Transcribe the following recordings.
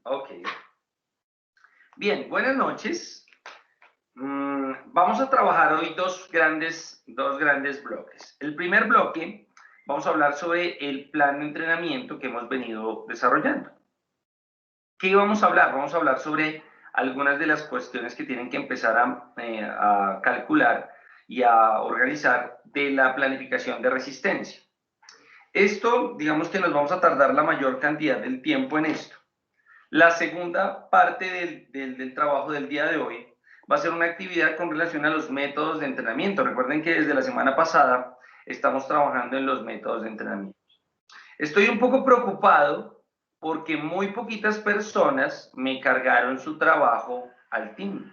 Ok. Bien, buenas noches. Vamos a trabajar hoy dos grandes bloques. El primer bloque, vamos a hablar sobre el plan de entrenamiento que hemos venido desarrollando. ¿Qué vamos a hablar? Vamos a hablar sobre algunas de las cuestiones que tienen que empezar a calcular y a organizar de la planificación de resistencia. Esto, digamos que nos vamos a tardar la mayor cantidad del tiempo en esto. La segunda parte del trabajo del día de hoy va a ser una actividad con relación a los métodos de entrenamiento. Recuerden que desde la semana pasada estamos trabajando en los métodos de entrenamiento. Estoy un poco preocupado porque muy poquitas personas me cargaron su trabajo al team.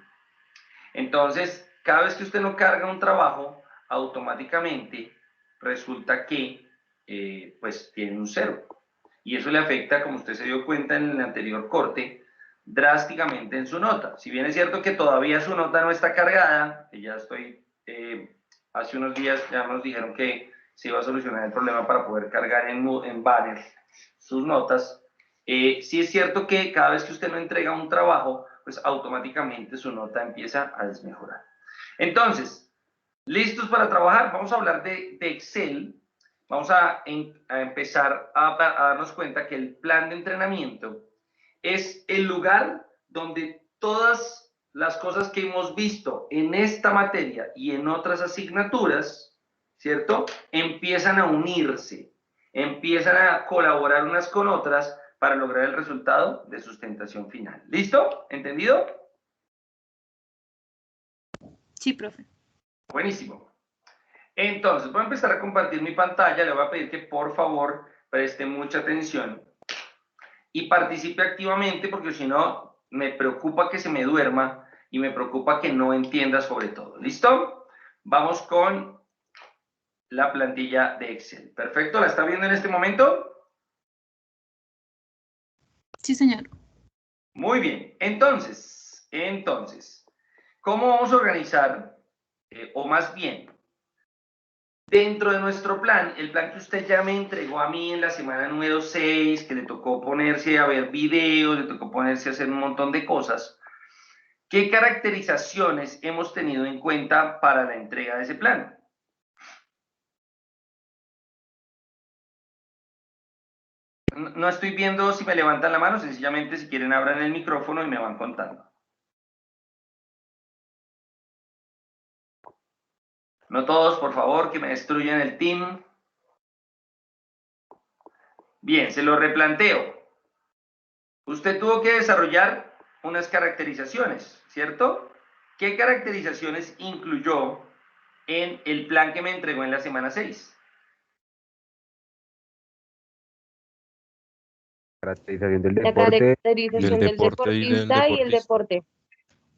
Entonces, cada vez que usted no carga un trabajo, automáticamente resulta que pues tiene un 0. Y eso le afecta, como usted se dio cuenta en el anterior corte, drásticamente en su nota. Si bien es cierto que todavía su nota no está cargada, que ya estoy, hace unos días ya nos dijeron que se iba a solucionar el problema para poder cargar en banner sus notas, sí es cierto que cada vez que usted no entrega un trabajo, pues automáticamente su nota empieza a desmejorar. Entonces, ¿listos para trabajar? Vamos a hablar de Excel. Vamos a empezar a darnos cuenta que el plan de entrenamiento es el lugar donde todas las cosas que hemos visto en esta materia y en otras asignaturas, ¿cierto? Empiezan a unirse, empiezan a colaborar unas con otras para lograr el resultado de sustentación final. ¿Listo? ¿Entendido? Sí, profe. Buenísimo. Entonces, voy a empezar a compartir mi pantalla. Le voy a pedir que por favor preste mucha atención y participe activamente, porque si no, me preocupa que se me duerma y me preocupa que no entienda sobre todo. ¿Listo? Vamos con la plantilla de Excel. Perfecto, ¿la está viendo en este momento? Sí, señor. Muy bien. Entonces, ¿cómo vamos a organizar, o más bien, dentro de nuestro plan, el plan que usted ya me entregó a mí en la semana número 6, que le tocó ponerse a ver videos, le tocó ponerse a hacer un montón de cosas, ¿qué caracterizaciones hemos tenido en cuenta para la entrega de ese plan? No estoy viendo si me levantan la mano, sencillamente si quieren abran el micrófono y me van contando. No todos, por favor, que me destruyan el team. Bien, se lo replanteo. Usted tuvo que desarrollar unas caracterizaciones, ¿cierto? ¿Qué caracterizaciones incluyó en el plan que me entregó en la semana 6? Caracterización del La deporte. caracterización del deportista y el deporte.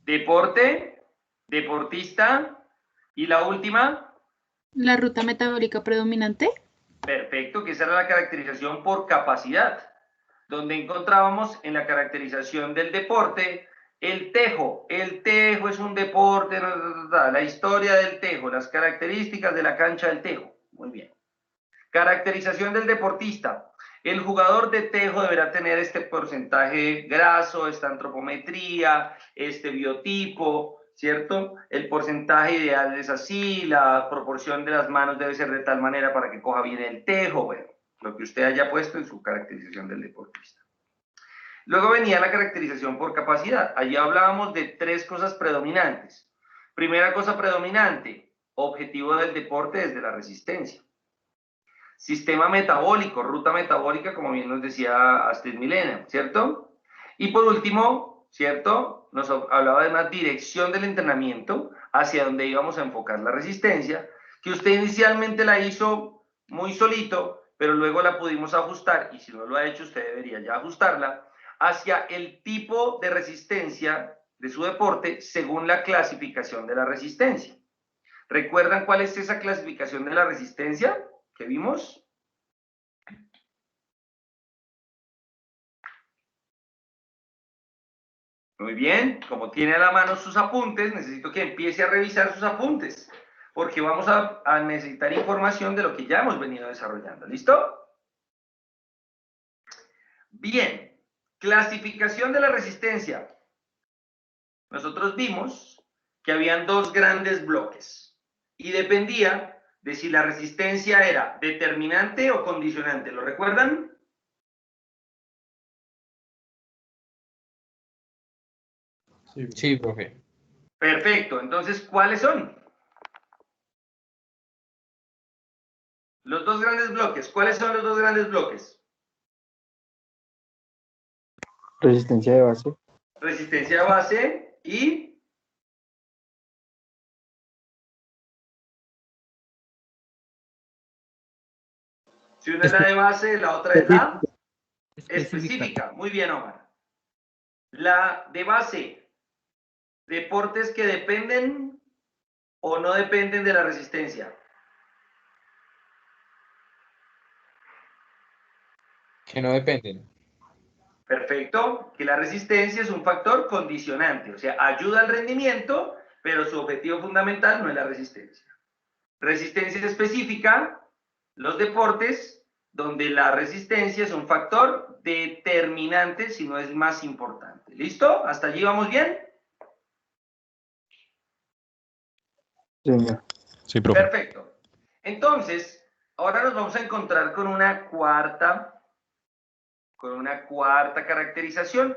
Deporte, deportista y la última. La ruta metabólica predominante. Perfecto, que esa era la caracterización por capacidad, donde encontrábamos en la caracterización del deporte el tejo. El tejo es un deporte, la historia del tejo, las características de la cancha del tejo. Muy bien. Caracterización del deportista. El jugador de tejo deberá tener este porcentaje graso, esta antropometría, este biotipo, ¿cierto? El porcentaje ideal es así, la proporción de las manos debe ser de tal manera para que coja bien el tejo, bueno, lo que usted haya puesto en su caracterización del deportista. Luego venía la caracterización por capacidad. Allí hablábamos de 3 cosas predominantes. Primera cosa predominante, objetivo del deporte desde la resistencia. Sistema metabólico, ruta metabólica, como bien nos decía Astrid Milena, ¿cierto? Y por último, ¿cierto? Nos hablaba de una dirección del entrenamiento hacia donde íbamos a enfocar la resistencia, que usted inicialmente la hizo muy solito, pero luego la pudimos ajustar, y si no lo ha hecho, usted debería ya ajustarla, hacia el tipo de resistencia de su deporte según la clasificación de la resistencia. ¿Recuerdan cuál es esa clasificación de la resistencia que vimos? Muy bien, como tiene a la mano sus apuntes, necesito que empiece a revisar sus apuntes, porque vamos a necesitar información de lo que ya hemos venido desarrollando. ¿Listo? Bien, Clasificación de la resistencia. Nosotros vimos que habían dos grandes bloques y dependía de si la resistencia era determinante o condicionante. ¿Lo recuerdan? Sí, profe. Perfecto. Entonces, ¿cuáles son? Los dos grandes bloques. ¿Cuáles son los dos grandes bloques? Resistencia de base. Resistencia de base y... Si una es la de base, la otra es la específica. Muy bien, Omar. La de base, deportes que dependen o no dependen de la resistencia. Que no dependen. Perfecto, que la resistencia es un factor condicionante, o sea, ayuda al rendimiento, pero su objetivo fundamental no es la resistencia. Resistencia específica, los deportes donde la resistencia es un factor determinante, si no es más importante. ¿Listo? ¿Hasta allí vamos bien? Señor. Sí, profe. Perfecto. Entonces, ahora nos vamos a encontrar con una cuarta caracterización.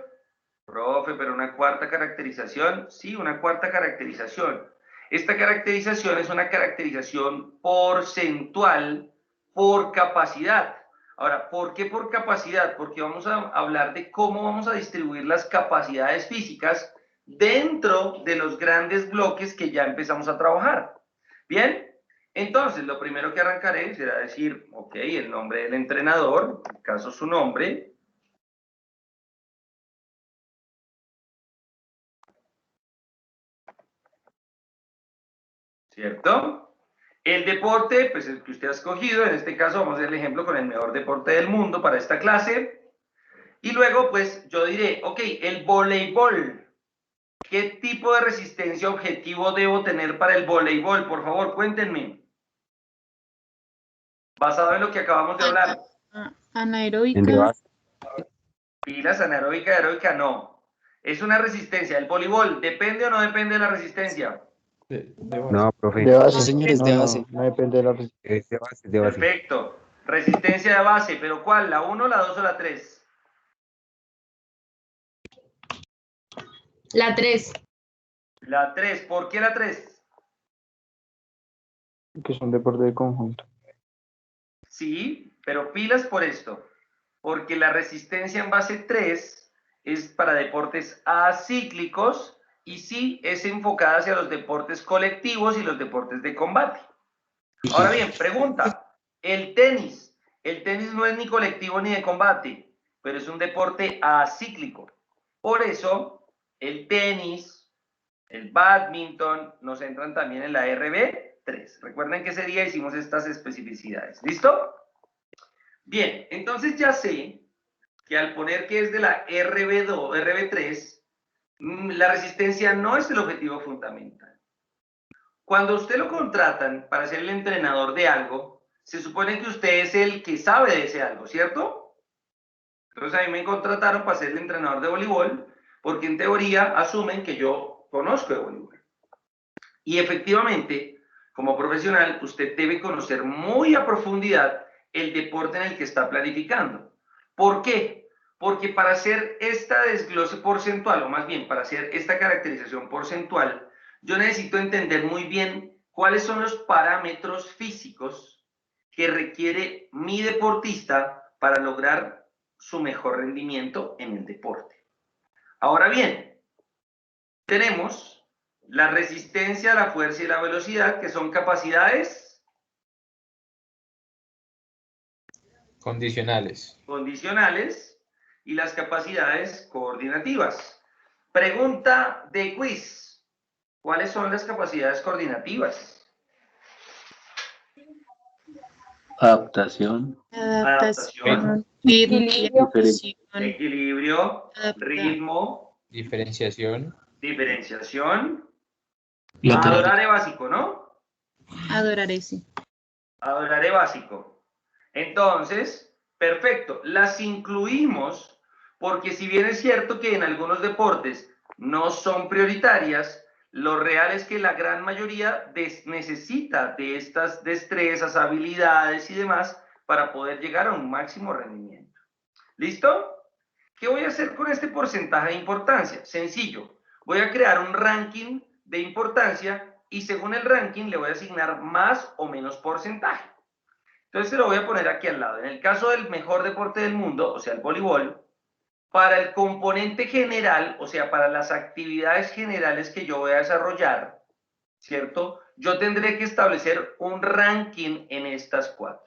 Profe, pero una cuarta caracterización. Sí, una cuarta caracterización. Esta caracterización es una caracterización porcentual por capacidad. Ahora, ¿por qué por capacidad? Porque vamos a hablar de cómo vamos a distribuir las capacidades físicas dentro de los grandes bloques que ya empezamos a trabajar. Bien, entonces lo primero que arrancaré será decir, ok, el nombre del entrenador, en este caso su nombre. ¿Cierto? El deporte, pues el que usted ha escogido, en este caso vamos a hacer el ejemplo con el mejor deporte del mundo para esta clase. Y luego, pues yo diré, ok, el voleibol. ¿Qué tipo de resistencia objetivo debo tener para el voleibol? Por favor, cuéntenme. Basado en lo que acabamos de hablar. Anaeróbica. Pilas, anaeróbica, aeróbica, no. Es una resistencia. ¿El voleibol depende o no depende de la resistencia? No, profe. De base, señores, no, de no, base. no depende de la resistencia. Es de base, de base. Perfecto. Resistencia de base, pero ¿cuál? ¿La 1, la 2 o la 3? La 3. La 3. ¿Por qué la 3? Que es un deporte de conjunto. Sí, pero pilas por esto. Porque la resistencia en base 3 es para deportes acíclicos y sí es enfocada hacia los deportes colectivos y los deportes de combate. Ahora bien, pregunta. El tenis no es ni colectivo ni de combate, pero es un deporte acíclico. Por eso, el tenis, el bádminton, nos entran también en la RB3. Recuerden que ese día hicimos estas especificidades. ¿Listo? Bien, entonces ya sé que al poner que es de la RB2, RB3, la resistencia no es el objetivo fundamental. Cuando usted lo contratan para ser el entrenador de algo, se supone que usted es el que sabe de ese algo, ¿cierto? Entonces a mí me contrataron para ser el entrenador de voleibol, porque en teoría asumen que yo conozco de voleibol. Y efectivamente, como profesional, usted debe conocer muy a profundidad el deporte en el que está planificando. ¿Por qué? Porque para hacer esta desglose porcentual, o más bien para hacer esta caracterización porcentual, yo necesito entender muy bien cuáles son los parámetros físicos que requiere mi deportista para lograr su mejor rendimiento en el deporte. Ahora bien, tenemos la resistencia, la fuerza y la velocidad, que son capacidades Condicionales. Y las capacidades coordinativas. Pregunta de quiz. ¿Cuáles son las capacidades coordinativas? Adaptación. Equilibrio, ritmo, Diferenciación. Adoraré básico, ¿no? Adoraré, sí. Adoraré básico. Entonces, perfecto, las incluimos Porque si bien es cierto que en algunos deportes no son prioritarias, lo real es que la gran mayoría necesita de estas destrezas, habilidades y demás para poder llegar a un máximo rendimiento. ¿Listo? ¿Qué voy a hacer con este porcentaje de importancia? Sencillo. Voy a crear un ranking de importancia y según el ranking le voy a asignar más o menos porcentaje. Entonces se lo voy a poner aquí al lado. En el caso del mejor deporte del mundo, o sea, el voleibol, para el componente general, o sea, para las actividades generales que yo voy a desarrollar, ¿cierto? Yo tendré que establecer un ranking en estas 4.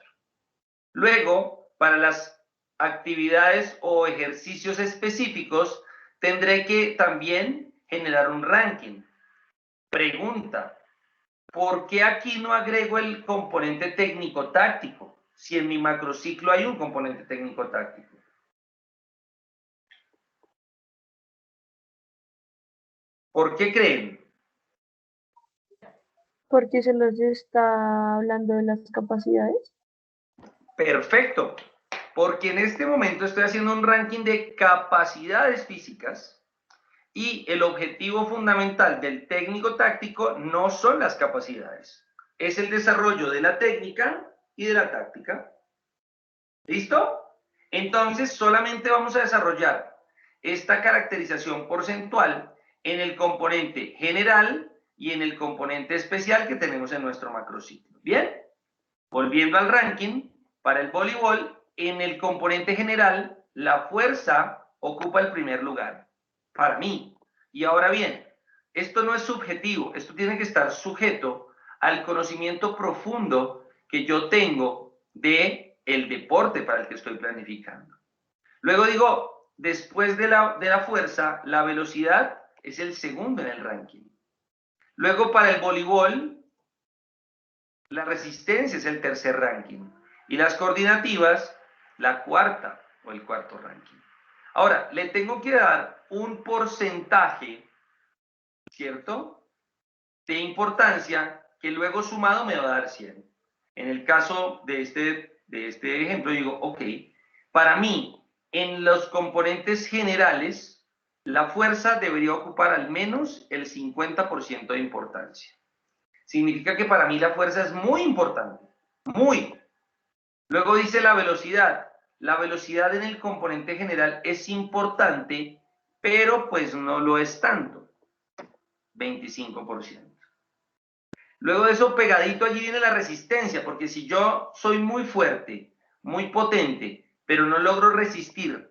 Luego, para las actividades o ejercicios específicos, tendré que también generar un ranking. Pregunta, ¿por qué aquí no agrego el componente técnico-táctico? Si en mi macrociclo hay un componente técnico-táctico. ¿Por qué creen? Porque se nos está hablando de las capacidades. Perfecto, porque en este momento estoy haciendo un ranking de capacidades físicas y el objetivo fundamental del técnico táctico no son las capacidades, es el desarrollo de la técnica y de la táctica. ¿Listo? Entonces solamente vamos a desarrollar esta caracterización porcentual en el componente general y en el componente especial que tenemos en nuestro macrociclo. ¿Bien? Volviendo al ranking, para el voleibol, en el componente general, la fuerza ocupa el primer lugar, para mí. Y ahora bien, esto no es subjetivo, esto tiene que estar sujeto al conocimiento profundo que yo tengo de el deporte para el que estoy planificando. Luego digo, después de la fuerza, la velocidad es el segundo en el ranking. Luego para el voleibol, la resistencia es el tercer ranking y las coordinativas la cuarta o el cuarto ranking. Ahora, le tengo que dar un porcentaje, ¿cierto?, de importancia que luego sumado me va a dar 100. En el caso de este ejemplo digo, ok, para mí en los componentes generales la fuerza debería ocupar al menos el 50% de importancia. Significa que para mí la fuerza es muy importante, muy. Luego dice la velocidad. La velocidad en el componente general es importante, pero pues no lo es tanto, 25%. Luego de eso, pegadito allí viene la resistencia, porque si yo soy muy fuerte, muy potente, pero no logro resistir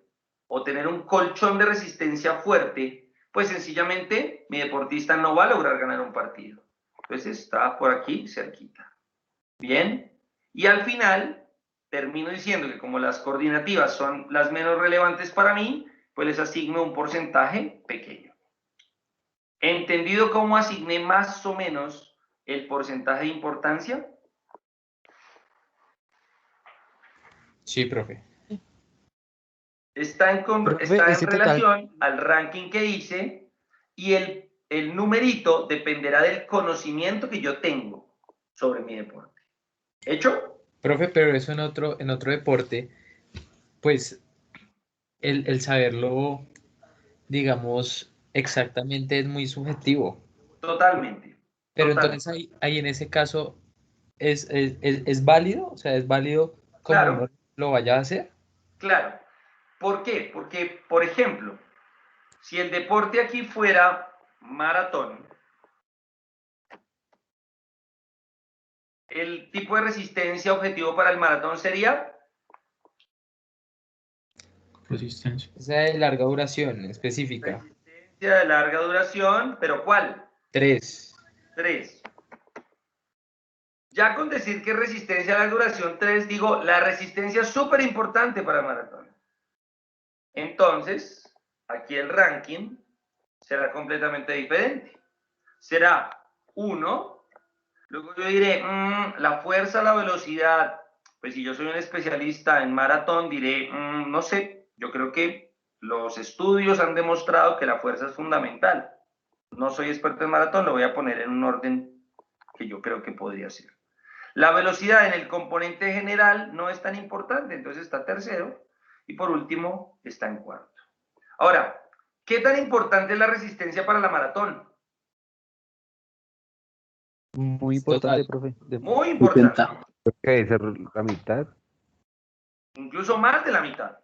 o tener un colchón de resistencia fuerte, pues sencillamente mi deportista no va a lograr ganar un partido. Entonces está por aquí cerquita. Bien. Y al final termino diciendo que como las coordinativas son las menos relevantes para mí, pues les asigno un porcentaje pequeño. ¿Entendido cómo asigné más o menos el porcentaje de importancia? Sí, profe. Está en relación al ranking que hice y el numerito dependerá del conocimiento que yo tengo sobre mi deporte. ¿Hecho? Profe, pero eso en otro deporte, pues el saberlo, digamos, exactamente es muy subjetivo. Totalmente. Pero Totalmente. entonces ahí en ese caso, ¿es válido? O sea, ¿es válido como Claro. uno lo vaya a hacer? Claro. ¿Por qué? Porque, por ejemplo, si el deporte aquí fuera maratón, el tipo de resistencia objetivo para el maratón sería Resistencia. Esa de larga duración específica. resistencia de larga duración, pero ¿cuál? 3. 3. Ya con decir que resistencia de larga duración 3, digo, la resistencia es súper importante para el maratón. Entonces, aquí el ranking será completamente diferente. Será 1, luego yo diré, la fuerza, la velocidad, pues si yo soy un especialista en maratón, diré, no sé, yo creo que los estudios han demostrado que la fuerza es fundamental. No soy experto en maratón, lo voy a poner en un orden que yo creo que podría ser. La velocidad en el componente general no es tan importante, entonces está tercero. Y por último, está en cuarto. Ahora, ¿qué tan importante es la resistencia para la maratón? Muy importante, Total. profe. Muy importante. 70. Creo que debe ser la mitad. Incluso más de la mitad.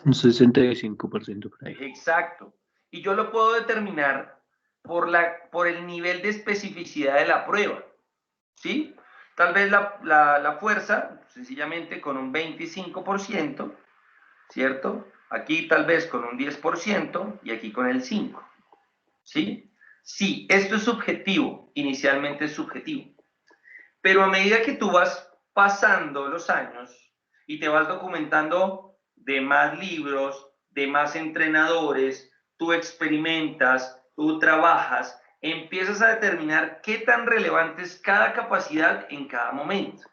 Un 65% por ahí. Exacto. Y yo lo puedo determinar por el nivel de especificidad de la prueba. ¿Sí? Tal vez la fuerza, sencillamente con un 25%, ¿cierto? Aquí tal vez con un 10% y aquí con el 5%. ¿Sí? Sí, esto es subjetivo, inicialmente es subjetivo. Pero a medida que tú vas pasando los años y te vas documentando de más libros, de más entrenadores, tú experimentas, tú trabajas, empiezas a determinar qué tan relevante es cada capacidad en cada momento.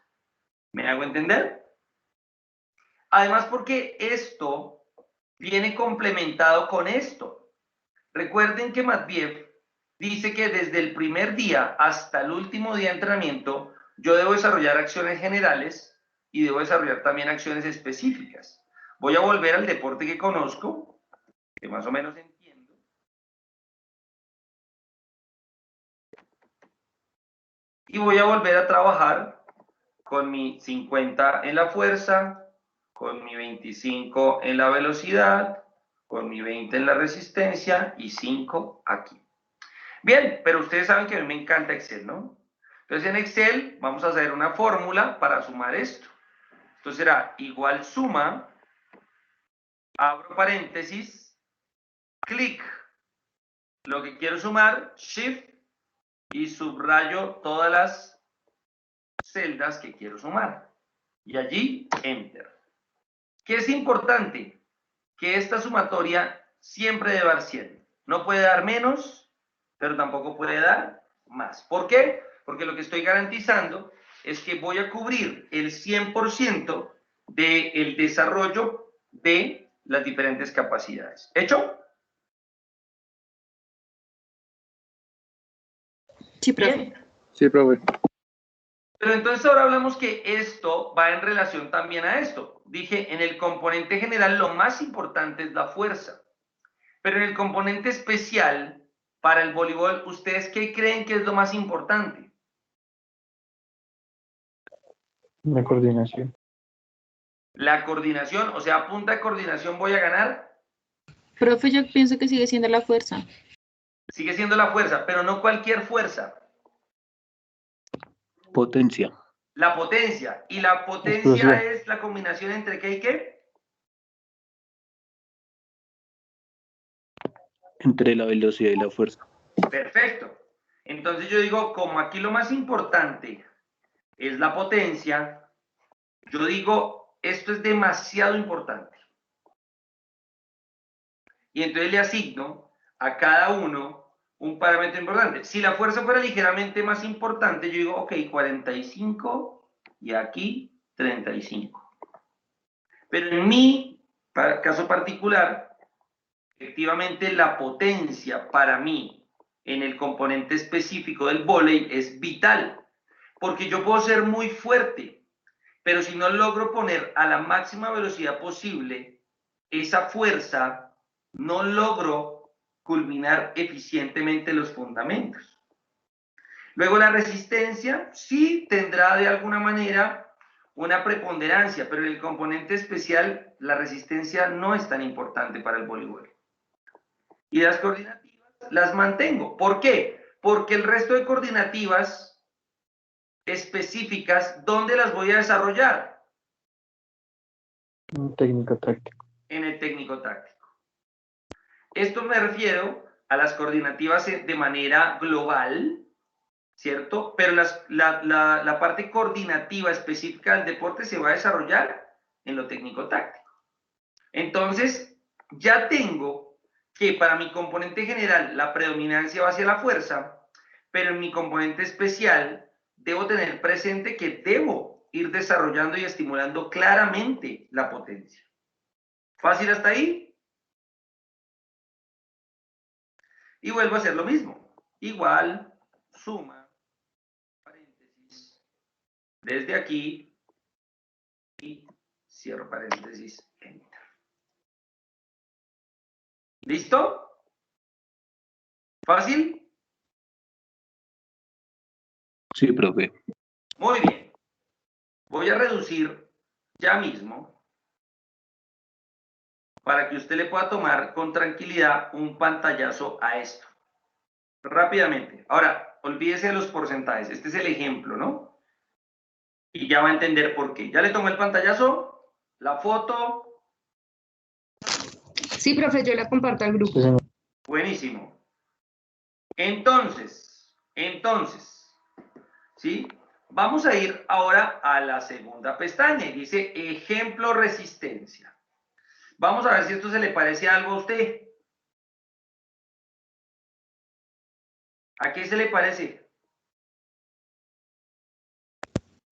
¿Me hago entender? Además, porque esto viene complementado con esto. Recuerden que Matveev dice que desde el primer día hasta el último día de entrenamiento, yo debo desarrollar acciones generales y debo desarrollar también acciones específicas. Voy a volver al deporte que conozco, que más o menos entiendo. Y voy a volver a trabajar con mi 50 en la fuerza, con mi 25 en la velocidad, con mi 20 en la resistencia y 5 aquí. Bien, pero ustedes saben que a mí me encanta Excel, ¿no? Entonces en Excel vamos a hacer una fórmula para sumar esto. Esto será igual suma, abro paréntesis, clic, lo que quiero sumar, shift, y subrayo todas las celdas que quiero sumar. Y allí, enter. ¿Qué es importante? Que esta sumatoria siempre debe dar 100. No puede dar menos, pero tampoco puede dar más. ¿Por qué? Porque lo que estoy garantizando es que voy a cubrir el 100% del desarrollo de las diferentes capacidades. ¿Hecho? Sí, profe. Bien. Sí, profe. Pero entonces ahora hablamos que esto va en relación también a esto. Dije, en el componente general lo más importante es la fuerza. Pero en el componente especial, para el voleibol, ¿ustedes qué creen que es lo más importante? La coordinación. La coordinación, o sea, a punta de coordinación voy a ganar. Profe, yo pienso que sigue siendo la fuerza. Sigue siendo la fuerza, pero no cualquier fuerza. Potencia. La potencia. Y la potencia Explosión. es la combinación entre qué y qué. Entre la velocidad y la fuerza. Perfecto. Entonces yo digo, como aquí lo más importante es la potencia, yo digo, esto es demasiado importante. Y entonces le asigno a cada uno un parámetro importante. Si la fuerza fuera ligeramente más importante, yo digo, ok, 45 y aquí 35. Pero en mi caso particular, efectivamente la potencia para mí en el componente específico del vóley es vital, porque yo puedo ser muy fuerte, pero si no logro poner a la máxima velocidad posible esa fuerza, no logro culminar eficientemente los fundamentos. Luego la resistencia sí tendrá de alguna manera una preponderancia, pero en el componente especial la resistencia no es tan importante para el voleibol. Y las coordinativas las mantengo. ¿Por qué? Porque el resto de coordinativas específicas, ¿dónde las voy a desarrollar? Un técnico táctico. En el técnico táctico. Esto me refiero a las coordinativas de manera global, ¿cierto? Pero la parte coordinativa específica del deporte se va a desarrollar en lo técnico táctico. Entonces, ya tengo que para mi componente general la predominancia va hacia la fuerza, pero en mi componente especial debo tener presente que debo ir desarrollando y estimulando claramente la potencia. ¿Fácil hasta ahí? Y vuelvo a hacer lo mismo. Igual, suma, paréntesis, desde aquí y cierro paréntesis, enter. ¿Listo? ¿Fácil? Sí, profe. Muy bien. Voy a reducir ya mismo para que usted le pueda tomar con tranquilidad un pantallazo a esto. Rápidamente. Ahora, olvídese de los porcentajes. Este es el ejemplo, ¿no? Y ya va a entender por qué. ¿Ya le tomó el pantallazo? ¿La foto? Sí, profe, yo la comparto al grupo. Sí, señor. Buenísimo. Entonces, ¿sí? Vamos a ir ahora a la segunda pestaña y dice ejemplo resistencia. Vamos a ver si esto se le parece algo a usted. ¿A qué se le parece?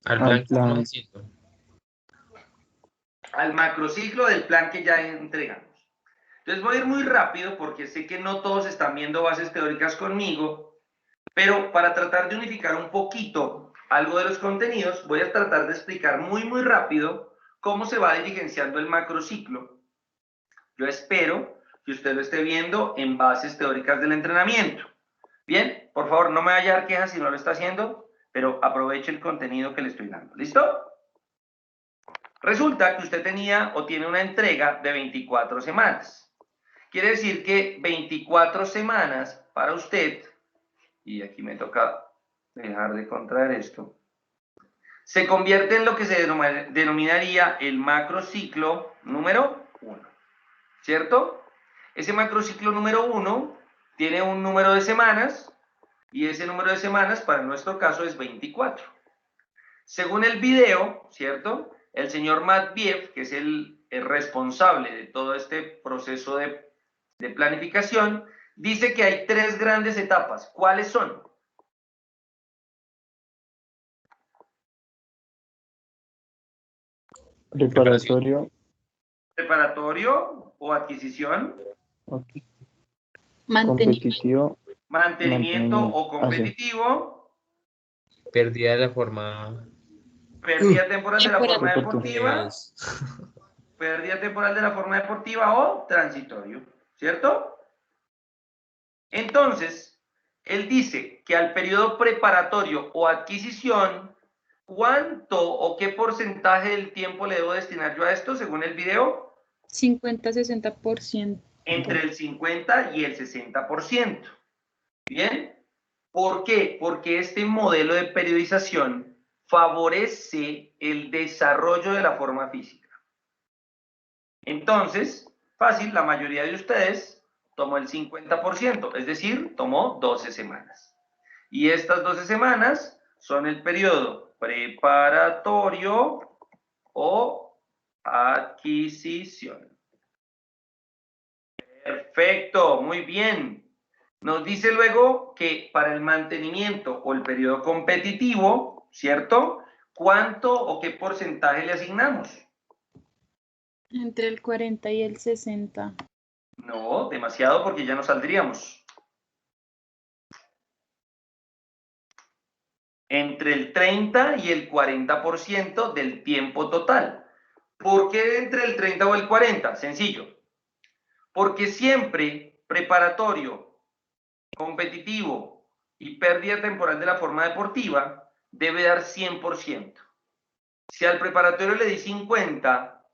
Al Al plan que estamos plan. haciendo. Al macrociclo del plan que ya entregamos. Entonces voy a ir muy rápido porque sé que no todos están viendo bases teóricas conmigo, pero para tratar de unificar un poquito algo de los contenidos, voy a tratar de explicar muy rápido cómo se va diligenciando el macrociclo. Yo espero que usted lo esté viendo en bases teóricas del entrenamiento. Bien, por favor, no me vaya a dar quejas si no lo está haciendo, pero aproveche el contenido que le estoy dando. ¿Listo? Resulta que usted tenía o tiene una entrega de 24 semanas. Quiere decir que 24 semanas para usted, y aquí me toca dejar de contraer esto, se convierte en lo que se denominaría el macrociclo número 1, ¿cierto? Ese macrociclo número 1 tiene un número de semanas, y ese número de semanas para nuestro caso es 24. Según el video, ¿cierto? El señor Matveev, que es el responsable de todo este proceso de planificación, dice que hay 3 grandes etapas. ¿Cuáles son? Preparatorio. Preparatorio o adquisición, Ok. Mantenimiento. Competitivo. mantenimiento o Mantenimiento. Ah, sí. competitivo, Pérdida de la forma. pérdida temporal de la forma Deportivo. deportiva, pérdida temporal de la forma deportiva o transitorio, ¿cierto? Entonces, él dice que al periodo preparatorio o adquisición, ¿cuánto o qué porcentaje del tiempo le debo destinar yo a esto según el video? 50-60%. Entre el 50 y el 60%. ¿Bien? ¿Por qué? Porque este modelo de periodización favorece el desarrollo de la forma física. Entonces, fácil, la mayoría de ustedes tomó el 50%, es decir, tomó 12 semanas. Y estas 12 semanas son el periodo preparatorio o adquisición. Perfecto, muy bien. Nos dice luego que para el mantenimiento o el periodo competitivo, ¿cierto? ¿Cuánto o qué porcentaje le asignamos? Entre el 40 y el 60. No, demasiado porque ya no saldríamos. Entre el 30 y el 40% del tiempo total. ¿Por qué entre el 30 o el 40? Sencillo. Porque siempre preparatorio, competitivo y pérdida temporal de la forma deportiva debe dar 100%. Si al preparatorio le di 50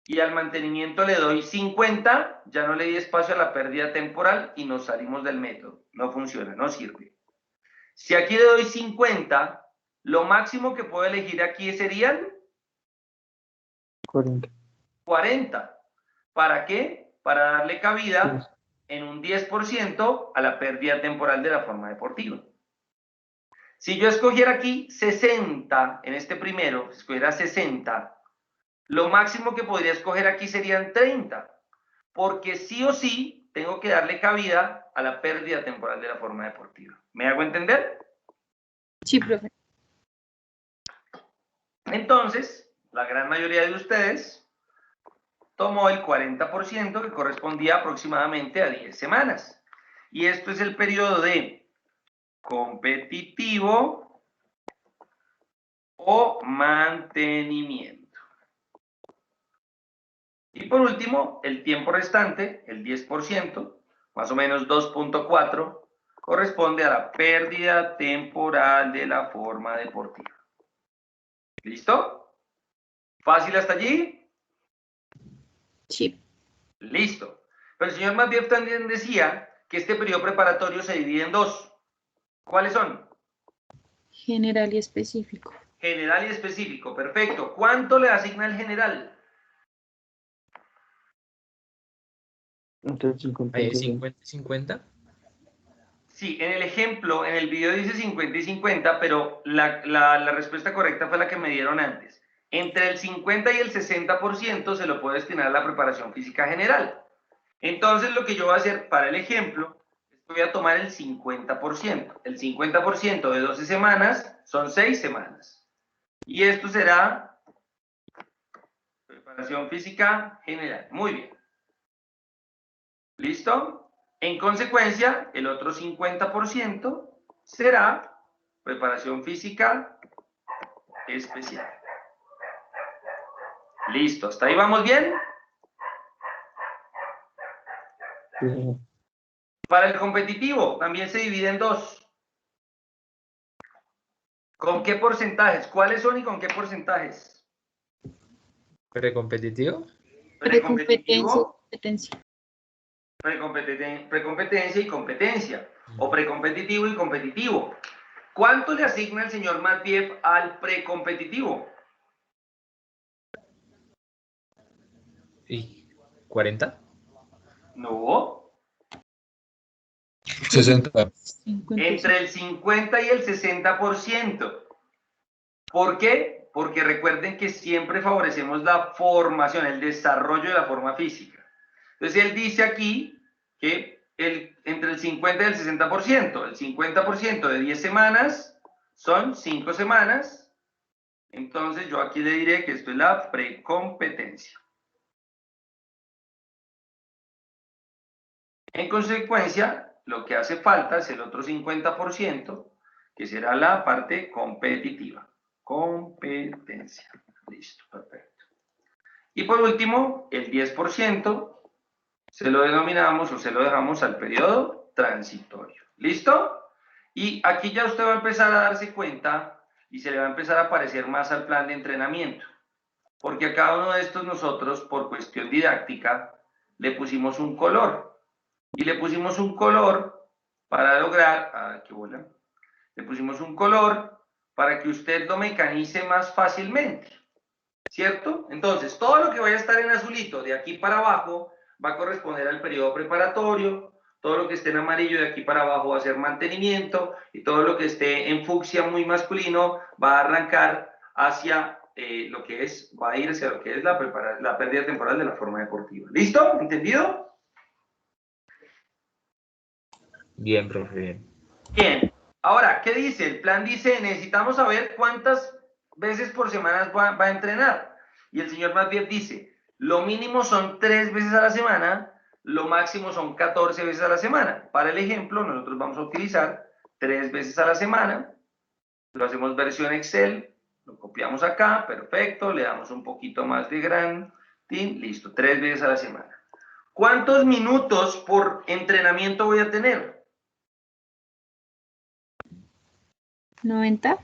y al mantenimiento le doy 50, ya no le di espacio a la pérdida temporal y nos salimos del método. No funciona, no sirve. Si aquí le doy 50, lo máximo que puedo elegir aquí serían 40. 40. ¿Para qué? Para darle cabida en un 10% a la pérdida temporal de la forma deportiva. Si yo escogiera aquí 60, en este primero, si escogiera 60, lo máximo que podría escoger aquí serían 30, porque sí o sí tengo que darle cabida a la pérdida temporal de la forma deportiva. ¿Me hago entender? Sí, profe. Entonces, la gran mayoría de ustedes tomó el 40% que correspondía aproximadamente a 10 semanas. Y esto es el periodo de competitivo o mantenimiento. Y por último, el tiempo restante, el 10%, más o menos 2.4, corresponde a la pérdida temporal de la forma deportiva. ¿Listo? ¿Fácil hasta allí? Sí. Listo. Pero el señor Matveev también decía que este periodo preparatorio se divide en dos. ¿Cuáles son? General y específico. General y específico. Perfecto. ¿Cuánto le asigna el general? Entre 50 y 60. 50 y 50. Sí, en el ejemplo, en el video dice 50 y 50, pero la respuesta correcta fue la que me dieron antes. Entre el 50 y el 60% se lo puede destinar a la preparación física general. Entonces, lo que yo voy a hacer para el ejemplo, es que voy a tomar el 50%. El 50% de 12 semanas son 6 semanas. Y esto será preparación física general. Muy bien. ¿Listo? En consecuencia, el otro 50% será preparación física especial. Listo, ¿hasta ahí vamos bien? Sí, señor. Para el competitivo también se divide en dos. ¿Con qué porcentajes? ¿Cuáles son y con qué porcentajes? Precompetitivo. Precompetencia. Precompetitivo, precompetencia y competencia. O precompetitivo y competitivo. ¿Cuánto le asigna el señor Matveev al precompetitivo? ¿Y 40? No. 60. 55. Entre el 50 y el 60%. ¿Por qué? Porque recuerden que siempre favorecemos la formación, el desarrollo de la forma física. Entonces él dice aquí que entre el 50 y el 60%, el 50% de 10 semanas son 5 semanas. Entonces yo aquí le diré que esto es la precompetencia. En consecuencia, lo que hace falta es el otro 50%, que será la parte competitiva. Competencia. Listo, perfecto. Y por último, el 10% se lo denominamos o se lo dejamos al periodo transitorio. ¿Listo? Y aquí ya usted va a empezar a darse cuenta y se le va a empezar a parecer más al plan de entrenamiento. Porque a cada uno de estos nosotros, por cuestión didáctica, le pusimos un color. Y le pusimos un color para lograr, qué bola, le pusimos un color para que usted lo mecanice más fácilmente, ¿cierto? Entonces, todo lo que vaya a estar en azulito de aquí para abajo va a corresponder al periodo preparatorio, todo lo que esté en amarillo de aquí para abajo va a ser mantenimiento, y todo lo que esté en fucsia muy masculino va a arrancar hacia lo que es, va a ir hacia lo que es la pérdida temporal de la forma deportiva. ¿Listo? ¿Entendido? Bien, profe, bien. Bien, ahora, ¿qué dice? El plan dice, necesitamos saber cuántas veces por semana va a entrenar. Y el señor Matveev dice, lo mínimo son 3 veces a la semana, lo máximo son 14 veces a la semana. Para el ejemplo, nosotros vamos a utilizar 3 veces a la semana, lo hacemos versión Excel, lo copiamos acá, perfecto, le damos un poquito más de gran, listo, 3 veces a la semana. ¿Cuántos minutos por entrenamiento voy a tener? 90.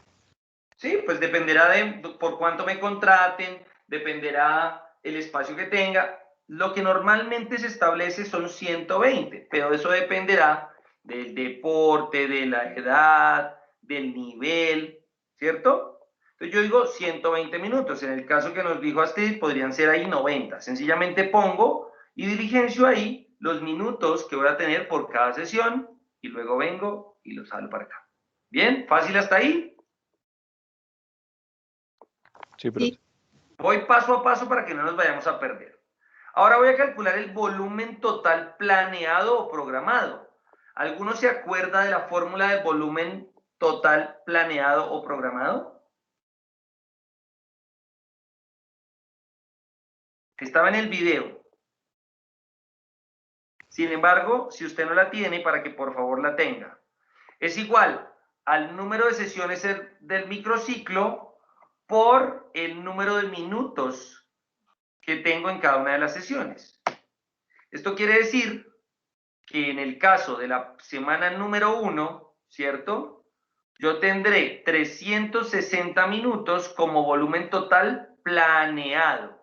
Sí, pues dependerá de por cuánto me contraten, dependerá el espacio que tenga. Lo que normalmente se establece son 120, pero eso dependerá del deporte, de la edad, del nivel, ¿cierto? Entonces yo digo 120 minutos. En el caso que nos dijo Astrid, podrían ser ahí 90. Sencillamente pongo y diligencio ahí los minutos que voy a tener por cada sesión y luego vengo y los salgo para acá. ¿Bien? ¿Fácil hasta ahí? Sí, profe. Sí. Voy paso a paso para que no nos vayamos a perder. Ahora voy a calcular el volumen total planeado o programado. ¿Alguno se acuerda de la fórmula del volumen total planeado o programado? Estaba en el video. Sin embargo, si usted no la tiene, para que por favor la tenga. Es igual al número de sesiones del microciclo por el número de minutos que tengo en cada una de las sesiones. Esto quiere decir que en el caso de la semana número 1, ¿cierto? Yo tendré 360 minutos como volumen total planeado.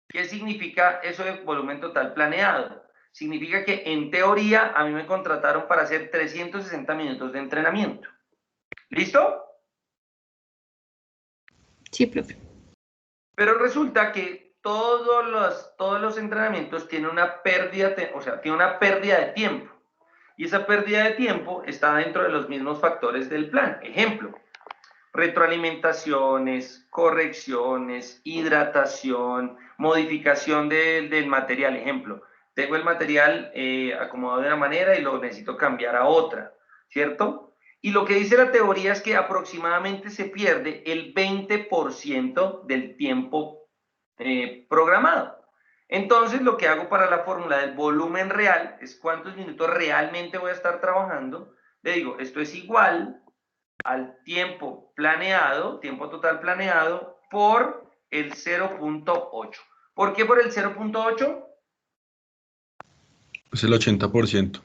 ¿Qué significa eso de volumen total planeado? Significa que en teoría a mí me contrataron para hacer 360 minutos de entrenamiento. ¿Listo? Sí, profe. Pero resulta que todos los entrenamientos tienen una pérdida, tiene una pérdida de tiempo. Y esa pérdida de tiempo está dentro de los mismos factores del plan. Ejemplo, retroalimentaciones, correcciones, hidratación, modificación del material. Ejemplo, tengo el material acomodado de una manera y lo necesito cambiar a otra, ¿cierto? Y lo que dice la teoría es que aproximadamente se pierde el 20% del tiempo programado. Entonces, lo que hago para la fórmula del volumen real es cuántos minutos realmente voy a estar trabajando. Le digo, esto es igual al tiempo planeado, tiempo total planeado, por el 0.8. ¿Por qué por el 0.8? Es el 80%.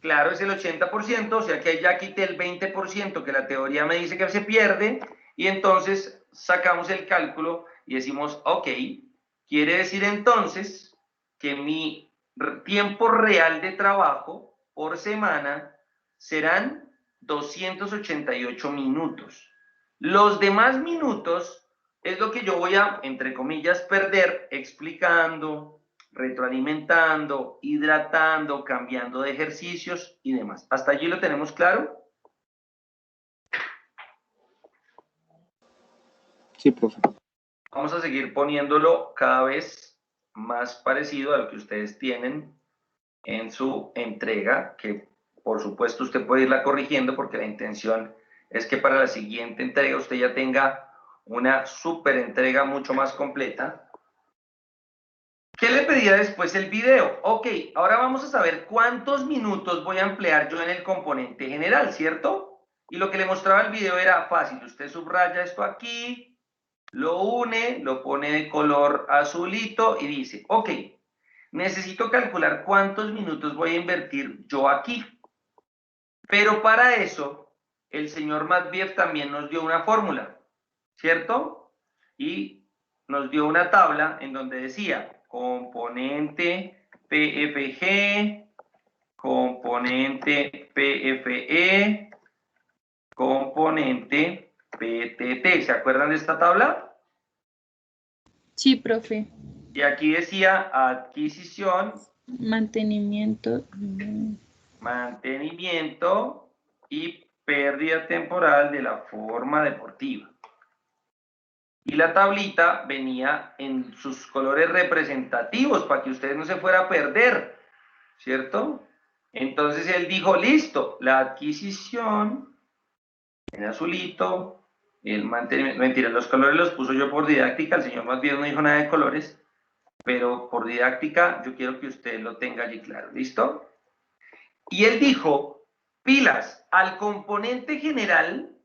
Claro, es el 80%, o sea que ya quité el 20% que la teoría me dice que se pierde, y entonces sacamos el cálculo y decimos, ok, quiere decir entonces que mi tiempo real de trabajo por semana serán 288 minutos. Los demás minutos es lo que yo voy a, entre comillas, perder explicando, retroalimentando, hidratando, cambiando de ejercicios y demás. ¿Hasta allí lo tenemos claro? Sí, profe. Vamos a seguir poniéndolo cada vez más parecido a lo que ustedes tienen en su entrega, que por supuesto usted puede irla corrigiendo porque la intención es que para la siguiente entrega usted ya tenga una súper entrega mucho más completa. ¿Qué le pedía después el video? Ok, ahora vamos a saber cuántos minutos voy a emplear yo en el componente general, ¿cierto? Y lo que le mostraba el video era fácil. Usted subraya esto aquí, lo une, lo pone de color azulito y dice, ok, necesito calcular cuántos minutos voy a invertir yo aquí. Pero para eso, el señor Matveev también nos dio una fórmula, ¿cierto? Y nos dio una tabla en donde decía componente PFG, componente PFE, componente PTT. ¿Se acuerdan de esta tabla? Sí, profe. Y aquí decía adquisición, Mantenimiento. mantenimiento y pérdida temporal de la forma deportiva. Y la tablita venía en sus colores representativos para que ustedes no se fuera a perder, ¿cierto? Entonces él dijo, listo, la adquisición en azulito, el mantenimiento, mentira, los colores los puso yo por didáctica, el señor más bien no dijo nada de colores, pero por didáctica yo quiero que usted lo tenga allí claro, ¿listo? Y él dijo, pilas, al componente general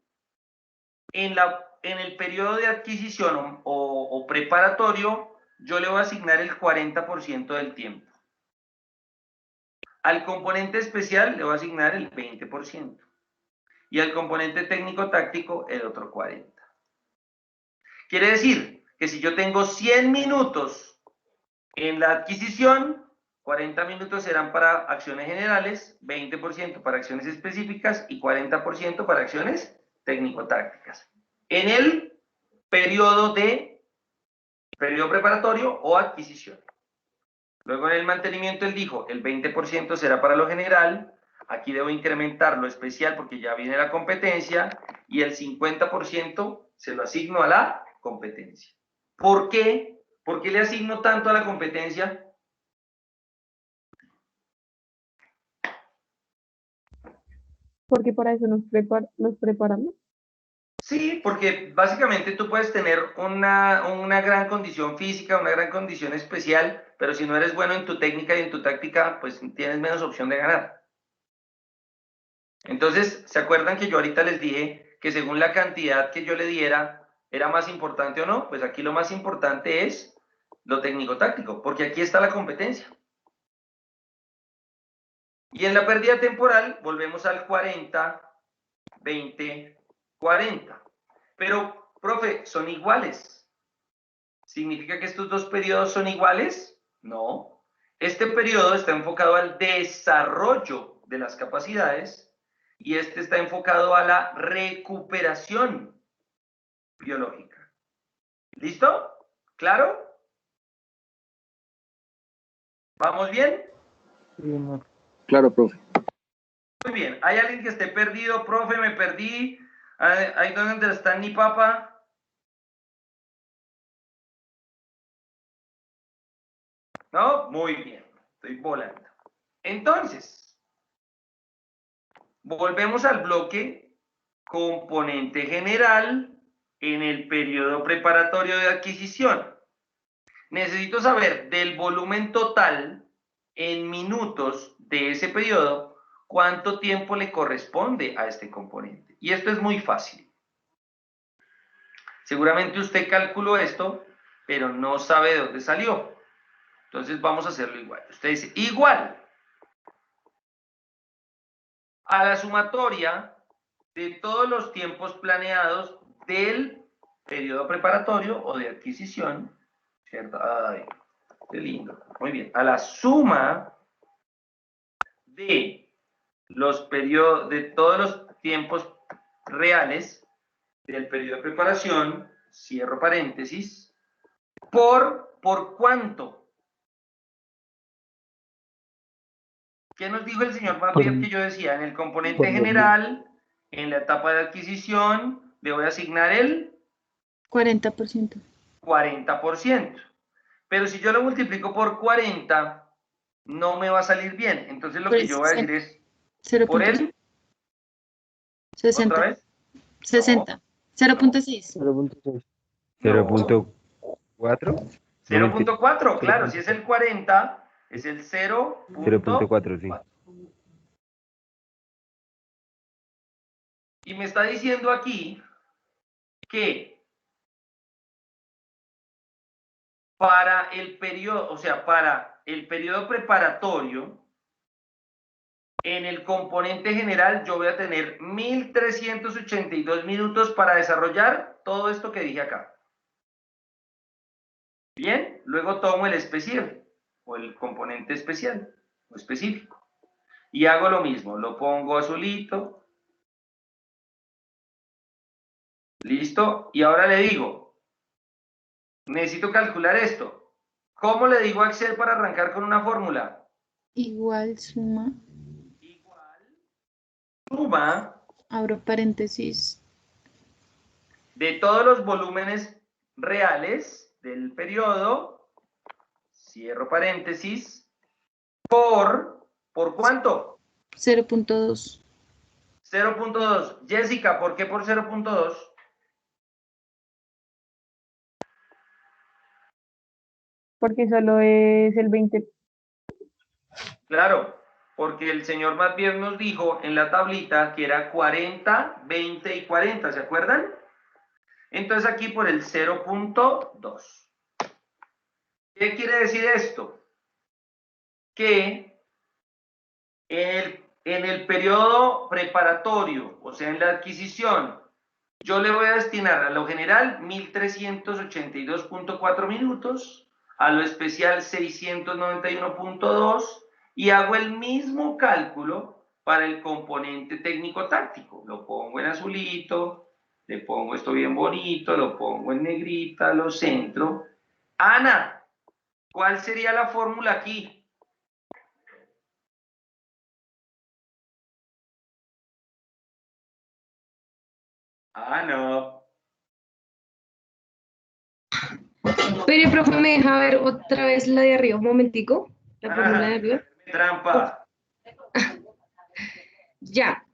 en el periodo de adquisición o preparatorio, yo le voy a asignar el 40% del tiempo. Al componente especial le voy a asignar el 20%. Y al componente técnico-táctico el otro 40%. Quiere decir que si yo tengo 100 minutos en la adquisición, 40 minutos serán para acciones generales, 20% para acciones específicas y 40% para acciones técnico-tácticas. En el periodo preparatorio o adquisición. Luego en el mantenimiento él dijo, el 20% será para lo general, aquí debo incrementar lo especial porque ya viene la competencia, y el 50% se lo asigno a la competencia. ¿Por qué? ¿Por qué le asigno tanto a la competencia? Porque para eso nos preparamos. Sí, porque básicamente tú puedes tener una gran condición física, una gran condición especial, pero si no eres bueno en tu técnica y en tu táctica, pues tienes menos opción de ganar. Entonces, ¿se acuerdan que yo ahorita les dije que según la cantidad que yo le diera, era más importante o no? Pues aquí lo más importante es lo técnico-táctico, porque aquí está la competencia. Y en la pérdida temporal volvemos al 40, 20, 40. Pero, profe, ¿son iguales? ¿Significa que estos dos periodos son iguales? No. Este periodo está enfocado al desarrollo de las capacidades y este está enfocado a la recuperación biológica. ¿Listo? ¿Claro? ¿Vamos bien? Claro, profe. Muy bien. ¿Hay alguien que esté perdido? Profe, me perdí. ¿Ahí donde está mi papá? ¿No? Muy bien. Estoy volando. Entonces, volvemos al bloque componente general en el periodo preparatorio de adquisición. Necesito saber del volumen total en minutos de ese periodo, cuánto tiempo le corresponde a este componente. Y esto es muy fácil. Seguramente usted calculó esto, pero no sabe de dónde salió. Entonces vamos a hacerlo igual. Usted dice, igual a la sumatoria de todos los tiempos planeados del periodo preparatorio o de adquisición, ¿cierto? Ay, qué lindo. Muy bien. A la suma de los periodos, de todos los tiempos reales del periodo de preparación, cierro paréntesis, ¿por cuánto? ¿Qué nos dijo el señor Barbier que yo decía? En el componente general, en la etapa de adquisición, le voy a asignar el 40%. 40%. Pero si yo lo multiplico por 40, no me va a salir bien. Entonces lo que yo voy a decir es, por el, 60. ¿otra vez? 60. 0.6. 0.6. 0.4. 0.4, claro, si es el 40, es el 0.4, sí. Y me está diciendo aquí que para el periodo, o sea, para el periodo preparatorio, en el componente general yo voy a tener 1382 minutos para desarrollar todo esto que dije acá. Bien, luego tomo el especial o el componente especial o específico y hago lo mismo, lo pongo azulito. ¿Listo? Y ahora le digo, necesito calcular esto. ¿Cómo le digo a Excel para arrancar con una fórmula? Igual suma. Igual suma Abro paréntesis. de todos los volúmenes reales del periodo, cierro paréntesis, ¿por cuánto? 0.2. 0.2. Jessica, ¿por qué por 0.2? Porque solo es el 20. Claro, porque el señor más bien nos dijo en la tablita que era 40, 20 y 40, ¿se acuerdan? Entonces aquí por el 0.2. ¿Qué quiere decir esto? Que en el periodo preparatorio, o sea, en la adquisición, yo le voy a destinar a lo general 1382.4 minutos, a lo especial 691.2 y hago el mismo cálculo para el componente técnico-táctico. Lo pongo en azulito, le pongo esto bien bonito, lo pongo en negrita, lo centro. Ana, ¿cuál sería la fórmula aquí? Ah, no. Pero, profe, ¿me deja ver otra vez la de arriba? Un momentico. La fórmula de arriba. Trampa. Ya.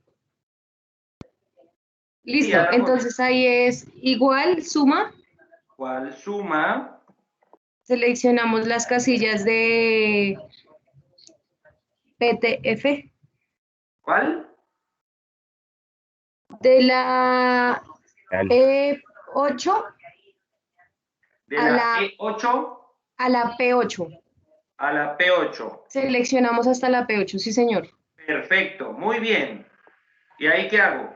Sí, Listo. hagamos. Entonces ahí es igual, suma. ¿Cuál suma? Seleccionamos las casillas de PTF. ¿Cuál? De la Dale. E8 De a la la E8 A la P8. A la P8. Seleccionamos hasta la P8, sí, señor. Perfecto, muy bien. ¿Y ahí qué hago?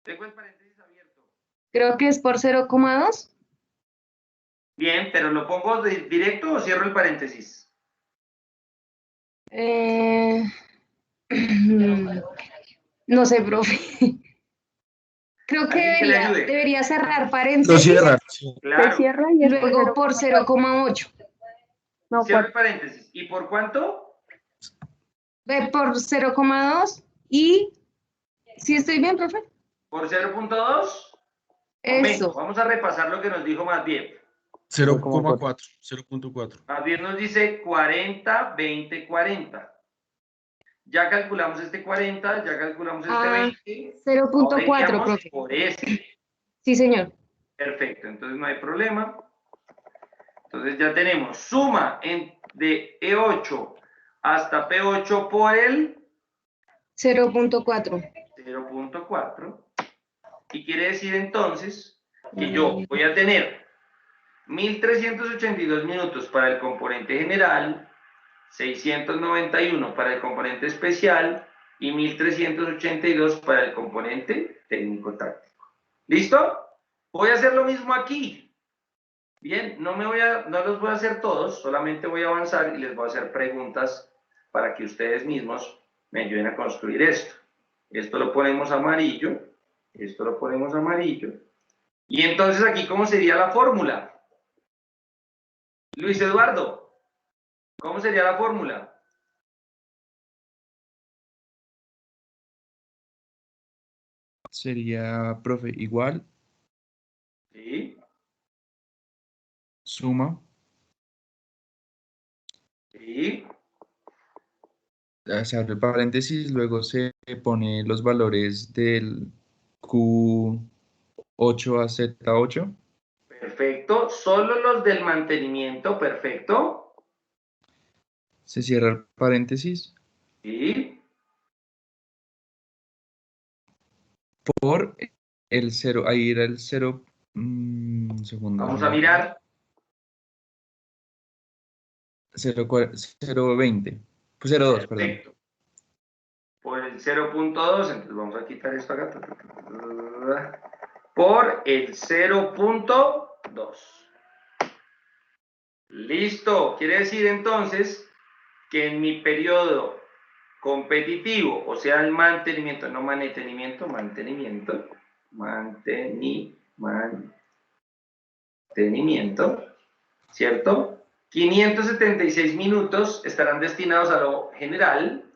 Tengo el paréntesis abierto. Creo que es por 0,2. Bien, pero ¿lo pongo directo o cierro el paréntesis? No sé, profe. Creo que ¿Alguien que le ayude? debería cerrar Lo paréntesis cierra. Se Claro, cierra y y es luego por 0,8. No, cierro el 4. paréntesis. ¿Y por cuánto? Ve por 0,2 y... ¿Sí estoy bien, profe? ¿Por 0.2? Momento, Eso. vamos a repasar lo que nos dijo Matvieb. 0,4. 0.4. Matvieb nos dice 40, 20, 40. Ya calculamos este 40, ya calculamos este 20. Ahora 0,4, iríamos profe. por este. Sí, señor. Perfecto, entonces no hay problema. Entonces ya tenemos suma de E8 hasta P8 por el 0,4. 0.4. Y quiere decir entonces que yo voy a tener 1382 minutos para el componente general, 691 para el componente especial y 1382 para el componente técnico-táctico. ¿Listo? Voy a hacer lo mismo aquí. Bien, no los voy a hacer todos, solamente voy a avanzar y les voy a hacer preguntas para que ustedes mismos me ayuden a construir esto. Esto lo ponemos amarillo, esto lo ponemos amarillo. Y entonces aquí, ¿cómo sería la fórmula? Luis Eduardo, ¿cómo sería la fórmula? Sería, profe, igual, Sí, suma, sí, se abre paréntesis, luego se pone los valores del Q8 a Z8, perfecto. Solo los del mantenimiento, perfecto. se cierra el paréntesis Sí, por el 0, ahí era el 0, un segundo, vamos a mirar. 0,20, pues 0,2, perdón. Perfecto. Por el 0.2, entonces vamos a quitar esto acá. Por el 0.2. Listo. Quiere decir entonces que en mi periodo competitivo, o sea, el mantenimiento, no mantenimiento, ¿cierto? 576 minutos estarán destinados a lo general.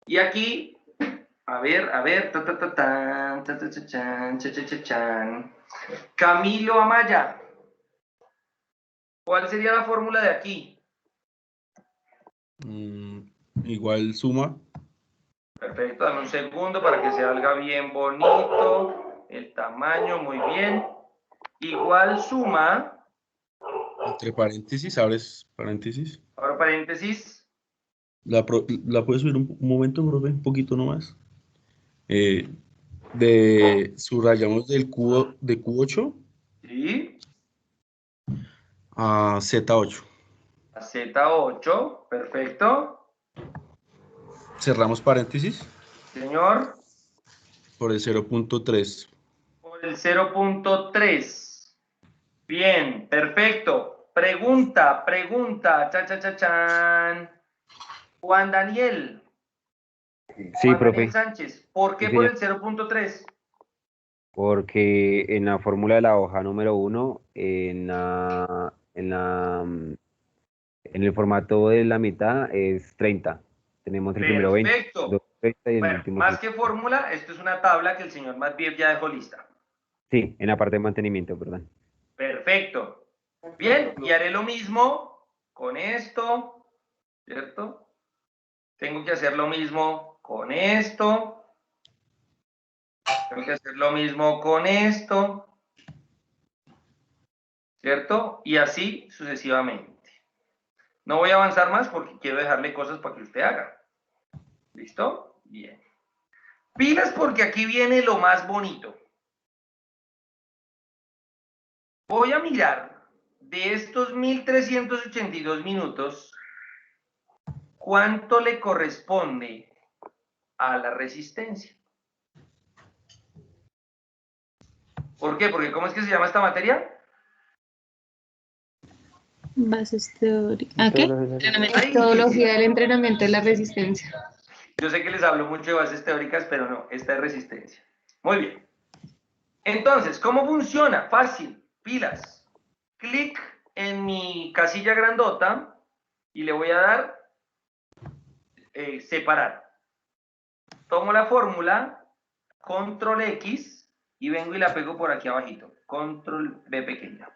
Y aquí, a ver, Camilo Amaya, ¿cuál sería la fórmula de aquí? Igual suma. Perfecto, dame un segundo para que se salga bien bonito, el tamaño, muy bien. Igual suma, Entre paréntesis, abres paréntesis. ahora paréntesis, La puedes subir un momento, profe, un poquito nomás. Subrayamos de Q8 ¿sí? a Z8. A Z8, perfecto. Cerramos paréntesis Señor, por el 0.3. por el 0.3. Bien, perfecto. Pregunta, chan. Juan Daniel. Sí, Juan Daniel profe. Sánchez, ¿por qué Sí, por señor. el 0.3? Porque en la fórmula de la hoja número 1, en el formato de la mitad es 30. Tenemos el primero 20, Perfecto. 30 y el Bueno, último más 5. que fórmula, esto es una tabla que el señor Matvieb ya dejó lista. Sí, en la parte de mantenimiento, perdón. Perfecto. Bien, y haré lo mismo con esto, ¿cierto? Tengo que hacer lo mismo con esto. Tengo que hacer lo mismo con esto, ¿cierto? Y así sucesivamente. No voy a avanzar más porque quiero dejarle cosas para que usted haga. ¿Listo? Bien. Pilas porque aquí viene lo más bonito. voy a mirar de estos 1382 minutos, ¿cuánto le corresponde a la resistencia? ¿Por qué? Porque ¿cómo es que se llama esta materia? Bases teóricas. ¿A qué? Entrenamiento. Ay, Metodología del entrenamiento de la resistencia. yo sé que les hablo mucho de bases teóricas, pero no, esta es resistencia. Muy bien. Entonces, ¿cómo funciona? Fácil, pilas. Clic en mi casilla grandota y le voy a dar separar. Tomo la fórmula, control X, y vengo y la pego por aquí abajito. Control B pequeña.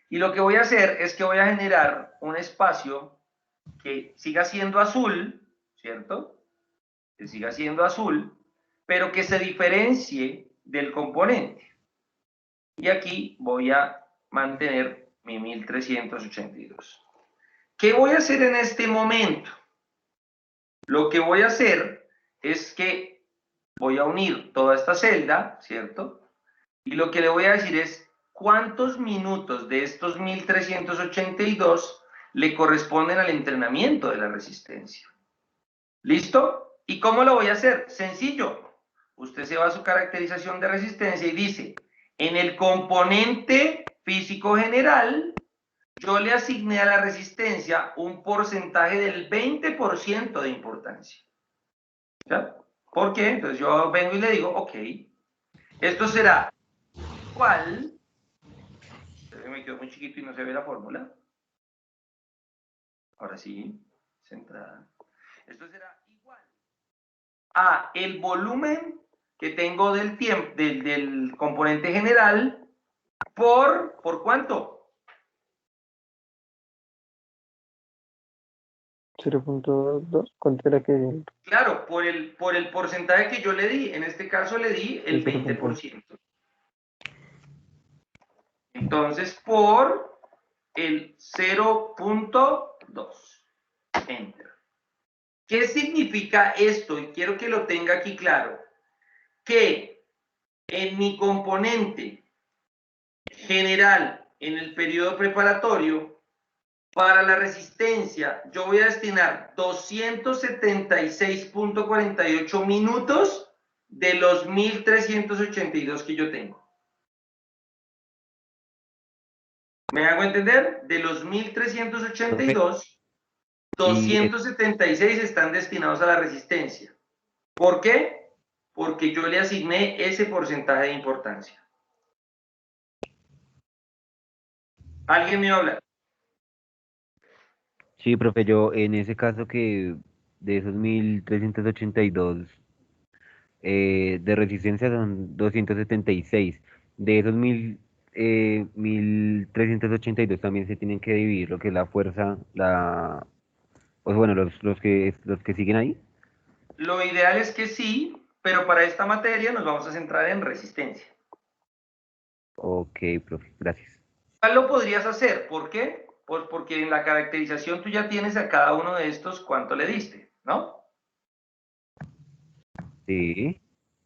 Y lo que voy a hacer es que voy a generar un espacio que siga siendo azul, ¿cierto? Que siga siendo azul, pero que se diferencie del componente. Y aquí voy a mantener mi 1382. ¿Qué voy a hacer en este momento? Lo que voy a hacer es que voy a unir toda esta celda, ¿cierto? Y lo que le voy a decir es cuántos minutos de estos 1382 le corresponden al entrenamiento de la resistencia. ¿Listo? ¿Y cómo lo voy a hacer? Sencillo. Usted se va a su caracterización de resistencia y dice, en el componente físico general, yo le asigné a la resistencia un porcentaje del 20% de importancia. ¿Ya? ¿Por qué? Entonces yo vengo y le digo, ok, esto será igual, me quedó muy chiquito y no se ve la fórmula. Ahora sí, centrada. Esto será igual a el volumen que tengo del tiempo, del componente general, ¿por cuánto? 0.2, ¿cuánto era que? Claro, por el porcentaje que yo le di. En este caso le di el 20%. Entonces, por el 0.2. Enter. ¿Qué significa esto? Y quiero que lo tenga aquí claro. Que en mi componente general, en el periodo preparatorio, para la resistencia, yo voy a destinar 276.48 minutos de los 1382 que yo tengo. ¿Me hago entender? De los 1382, 276 están destinados a la resistencia. ¿Por qué? Porque yo le asigné ese porcentaje de importancia. ¿Alguien me va a hablar? Sí, profe, yo en ese caso que de esos 1382 de resistencia son 276. De esos 1382 también se tienen que dividir lo que es la fuerza, pues bueno, los que siguen ahí. Lo ideal es que sí, pero para esta materia nos vamos a centrar en resistencia. Ok, profe, gracias. ¿Cuál lo podrías hacer? ¿Por qué? Pues porque en la caracterización tú ya tienes a cada uno de estos cuánto le diste, ¿no? Sí.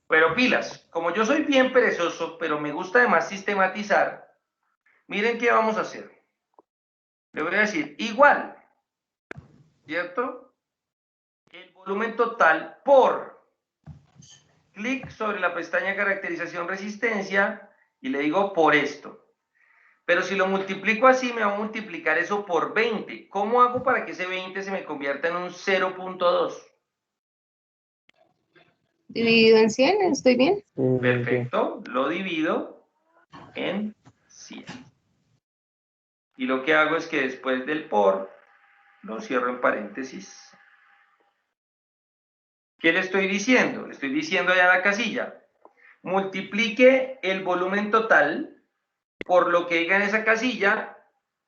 Pero pilas, como yo soy bien perezoso, pero me gusta además sistematizar, miren qué vamos a hacer. Le voy a decir igual, ¿cierto? El volumen total por clic sobre la pestaña caracterización resistencia y le digo por esto. Pero si lo multiplico así, me va a multiplicar eso por 20. ¿Cómo hago para que ese 20 se me convierta en un 0.2? Dividido en 100, ¿estoy bien? Perfecto, lo divido en 100. Y lo que hago es que después del por, lo cierro en paréntesis. ¿Qué le estoy diciendo? Le estoy diciendo allá a la casilla. Multiplique el volumen total por lo que diga en esa casilla,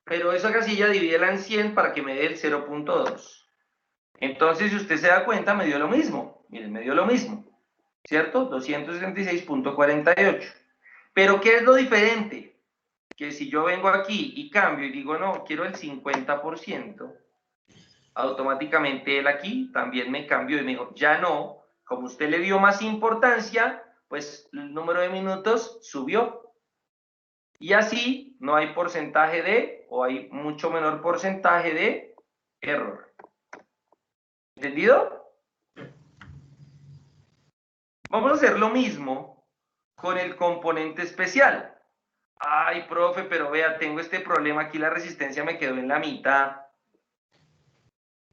pero esa casilla divídela en 100 para que me dé el 0.2. Entonces, si usted se da cuenta, me dio lo mismo. Miren, me dio lo mismo. ¿Cierto? 276.48. Pero, ¿qué es lo diferente? Que si yo vengo aquí y cambio y digo, no, quiero el 50%, automáticamente él aquí también me cambió y me dijo, ya no, como usted le dio más importancia, pues el número de minutos subió. Y así no hay porcentaje de, o hay mucho menor porcentaje de error. ¿Entendido? Vamos a hacer lo mismo con el componente especial. Ay, profe, pero vea, tengo este problema aquí, la resistencia me quedó en la mitad.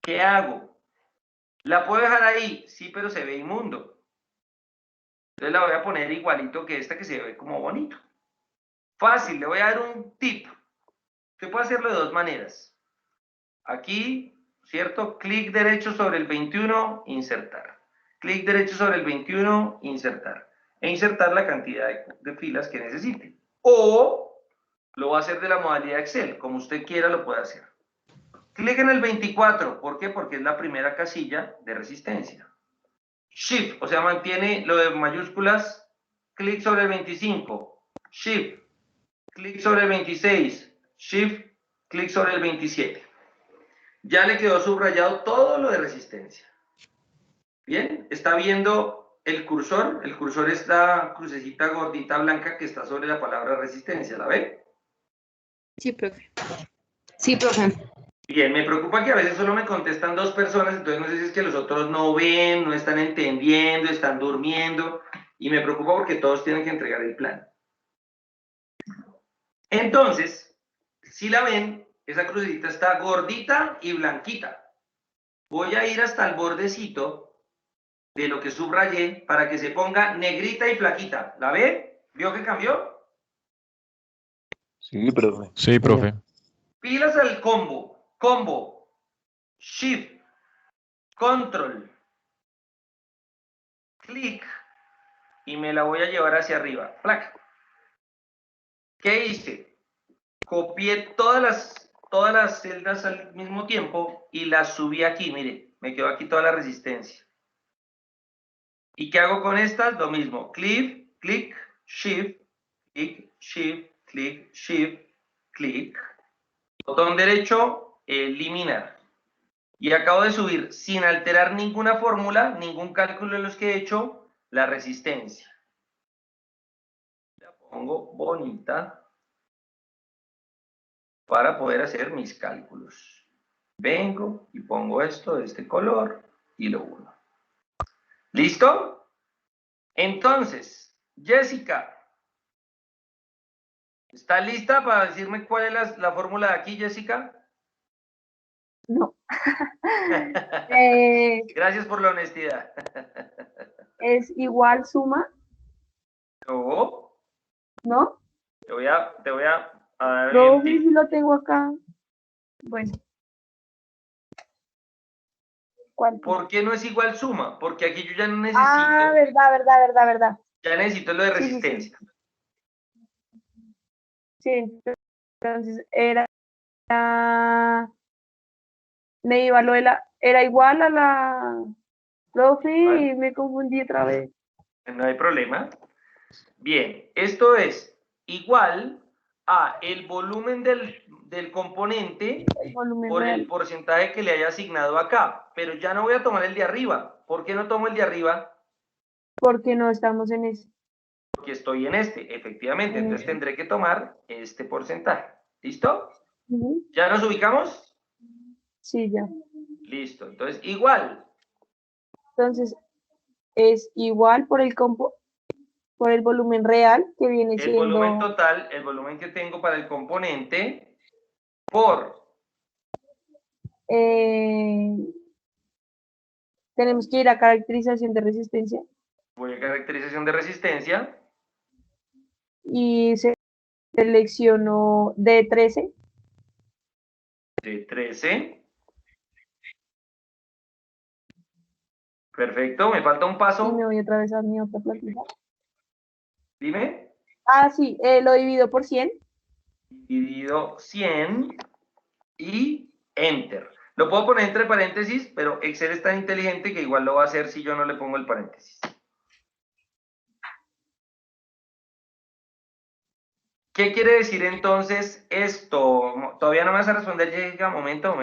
¿Qué hago? ¿La puedo dejar ahí? Sí, pero se ve inmundo. Entonces la voy a poner igualito que esta que se ve como bonito. Fácil, le voy a dar un tip. Usted puede hacerlo de dos maneras. Aquí, ¿cierto? Clic derecho sobre el 21, insertar. Clic derecho sobre el 21, insertar. E insertar la cantidad de filas que necesite. O lo va a hacer de la modalidad Excel. Como usted quiera lo puede hacer. Clic en el 24. ¿Por qué? Porque es la primera casilla de resistencia. Shift, o sea, mantiene lo de mayúsculas. Clic sobre el 25. Shift. Clic sobre el 26. Shift. Clic sobre el 27. Ya le quedó subrayado todo lo de resistencia. Bien, está viendo el cursor. El cursor es la crucecita gordita blanca que está sobre la palabra resistencia. ¿La ve? Sí, profe. Sí, profe. Bien, me preocupa que a veces solo me contestan 2 personas, entonces no sé si es que los otros no ven, no están entendiendo, están durmiendo, y me preocupa porque todos tienen que entregar el plan. Entonces, si la ven, esa crucecita está gordita y blanquita. Voy a ir hasta el bordecito de lo que subrayé para que se ponga negrita y flaquita. ¿La ve? ¿Vio que cambió? Sí, profe. Sí, profe. Pilas al combo. Combo. Shift. Control. Clic. Y me la voy a llevar hacia arriba. ¡Plac! ¿Qué hice? Copié todas las celdas al mismo tiempo y las subí aquí. Mire, me quedó aquí toda la resistencia. ¿Y qué hago con estas? Lo mismo. Clic, clic, shift, clic, shift, clic, shift, clic. Botón derecho, eliminar. Y acabo de subir, sin alterar ninguna fórmula, ningún cálculo de los que he hecho, la resistencia. La pongo bonita para poder hacer mis cálculos. Vengo y pongo esto de este color y lo uno. ¿Listo? Entonces, Jessica, ¿está lista para decirme cuál es la fórmula de aquí, Jessica? No. Gracias por la honestidad. Es igual suma, No, ¿no? te voy a dar No, el tip. sí lo tengo acá. Bueno. ¿Cuánto? ¿Por qué no es igual suma? Porque aquí yo ya no necesito, Ah, verdad. ya necesito lo de Sí, sí, sí. resistencia. Sí, entonces me iba lo de era igual a la profe y me confundí otra vez. No hay problema. Bien, esto es igual a el volumen del componente El volumen por el real. porcentaje que le haya asignado acá. Pero ya no voy a tomar el de arriba. ¿Por qué no tomo el de arriba? Porque no estamos en ese. Porque estoy en este, efectivamente. Entonces tendré que tomar este porcentaje. ¿Listo? Ujú. ¿Ya nos ubicamos? Sí, ya. Listo. Entonces, igual. Entonces, es igual por el volumen real, que viene El volumen siendo total, el volumen que tengo para el componente, por... tenemos que ir a caracterización de resistencia Voy a caracterización de resistencia. y selecciono D13. De 13. Perfecto, me falta un Y paso. me voy otra vez a mi otra plantilla. Dime. Ah, sí, lo divido por 100. Dividido 100 y Enter. Lo puedo poner entre paréntesis, pero Excel es tan inteligente que igual lo va a hacer si yo no le pongo el paréntesis. ¿Qué quiere decir entonces esto? Todavía no me vas a responder, Jessica. Momento.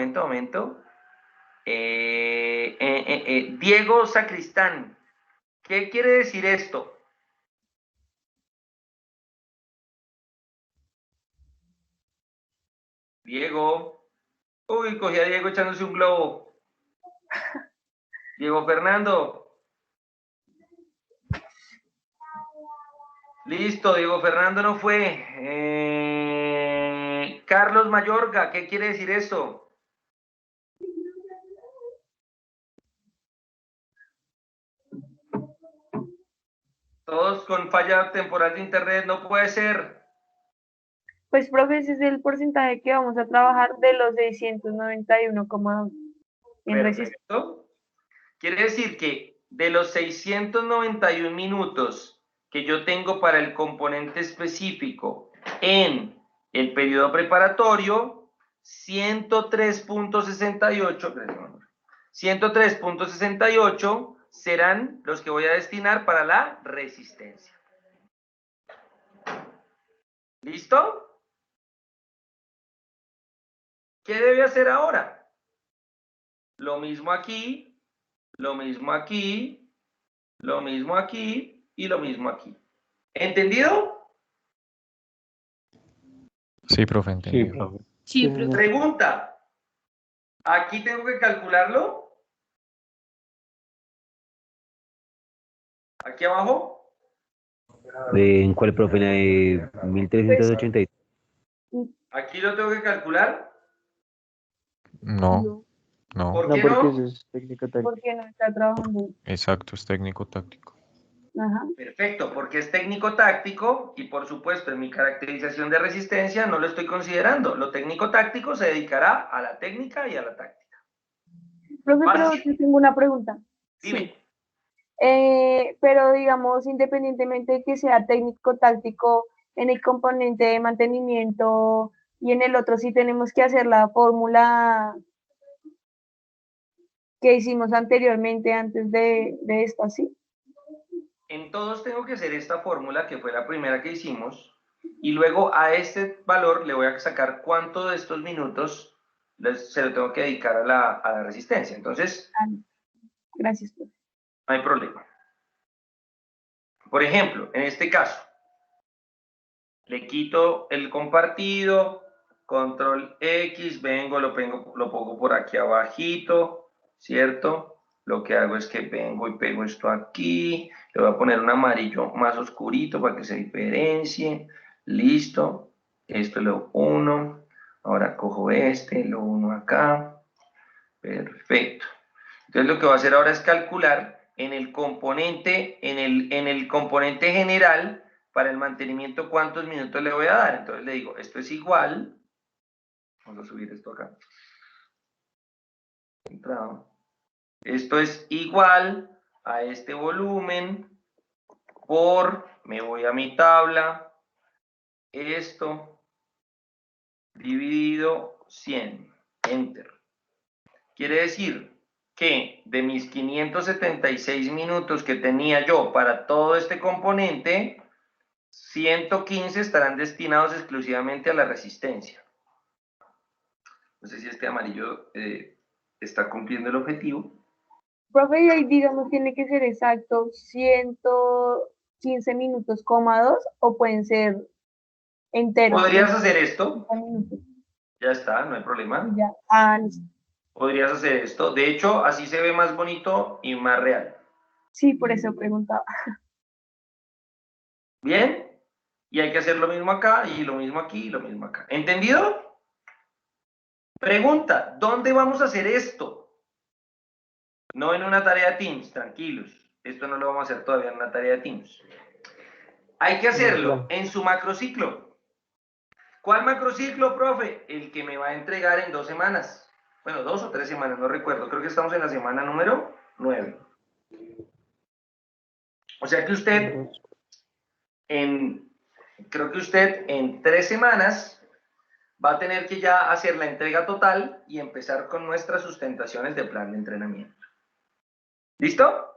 Diego Sacristán. ¿Qué quiere decir esto? Diego. Uy, cogí a Diego echándose un globo. Diego Fernando. Listo, Diego Fernando no fue. Carlos Mayorga, ¿qué quiere decir esto? Todos con falla temporal de internet, no puede ser. Pues, profe, ese es el porcentaje que vamos a trabajar de los 691,2 en resistencia. Perfecto. Quiere decir que de los 691 minutos que yo tengo para el componente específico en el periodo preparatorio, 103.68 serán los que voy a destinar para la resistencia. ¿Listo? ¿Qué debe hacer ahora? Lo mismo aquí, lo mismo aquí, lo mismo aquí y lo mismo aquí. ¿Entendido? Sí, profe, Sí, entendido. profe. Sí, Sí, profe. Pregunta. ¿Aquí tengo que calcularlo? ¿Aquí abajo? ¿En cuál, profe? ¿En la de 1380? ¿Aquí lo tengo que calcular? No, no, ¿Por No, qué porque no? eso es técnico táctico. Porque no está trabajando. exacto, es técnico táctico. Ajá. Perfecto, porque es técnico-táctico y por supuesto en mi caracterización de resistencia no lo estoy considerando. Lo técnico-táctico se dedicará a la técnica y a la táctica. Profe, pero Fácil. yo tengo una pregunta. Dime. Pero digamos, independientemente de que sea técnico-táctico, en el componente de mantenimiento y en el otro sí tenemos que hacer la fórmula que hicimos anteriormente antes de esta, ¿sí? En todos tengo que hacer esta fórmula que fue la primera que hicimos y luego a este valor le voy a sacar cuánto de estos minutos se lo tengo que dedicar a la resistencia. Entonces, Ah, no. Gracias, profe. no hay problema. Por ejemplo, en este caso, le quito el compartido, control X, vengo, lo pongo por aquí abajito, ¿cierto? Lo que hago es que vengo y pego esto aquí, le voy a poner un amarillo más oscurito para que se diferencie, listo, esto lo uno, ahora cojo este, lo uno acá, perfecto. Entonces lo que voy a hacer ahora es calcular en el componente, en el componente general para el mantenimiento cuántos minutos le voy a dar. Entonces le digo, esto es igual, vamos a subir esto acá. Entrado. Esto es igual a este volumen por, me voy a mi tabla, esto dividido 100, enter. Quiere decir que de mis 576 minutos que tenía yo para todo este componente, 115 estarán destinados exclusivamente a la resistencia. No sé si este amarillo está cumpliendo el objetivo. Profe, y ahí digamos tiene que ser exacto 115 minutos, coma 2, o pueden ser enteros. ¿Podrías hacer esto? 30 minutos. Ya está, no hay problema. Ya. Ah, listo. Podrías hacer esto. De hecho, así se ve más bonito y más real. Sí, por eso preguntaba. ¿Bien? Y hay que hacer lo mismo acá, y lo mismo aquí, y lo mismo acá. ¿Entendido? Pregunta, ¿dónde vamos a hacer esto? No en una tarea de Teams, tranquilos. Esto no lo vamos a hacer todavía en una tarea de Teams. Hay que hacerlo en su macrociclo. ¿Cuál macrociclo, profe? El que me va a entregar en 2 semanas. Bueno, 2 o 3 semanas, no recuerdo. Creo que estamos en la semana número 9. O sea que usted, creo que usted en 3 semanas va a tener que ya hacer la entrega total y empezar con nuestras sustentaciones de plan de entrenamiento. ¿Listo?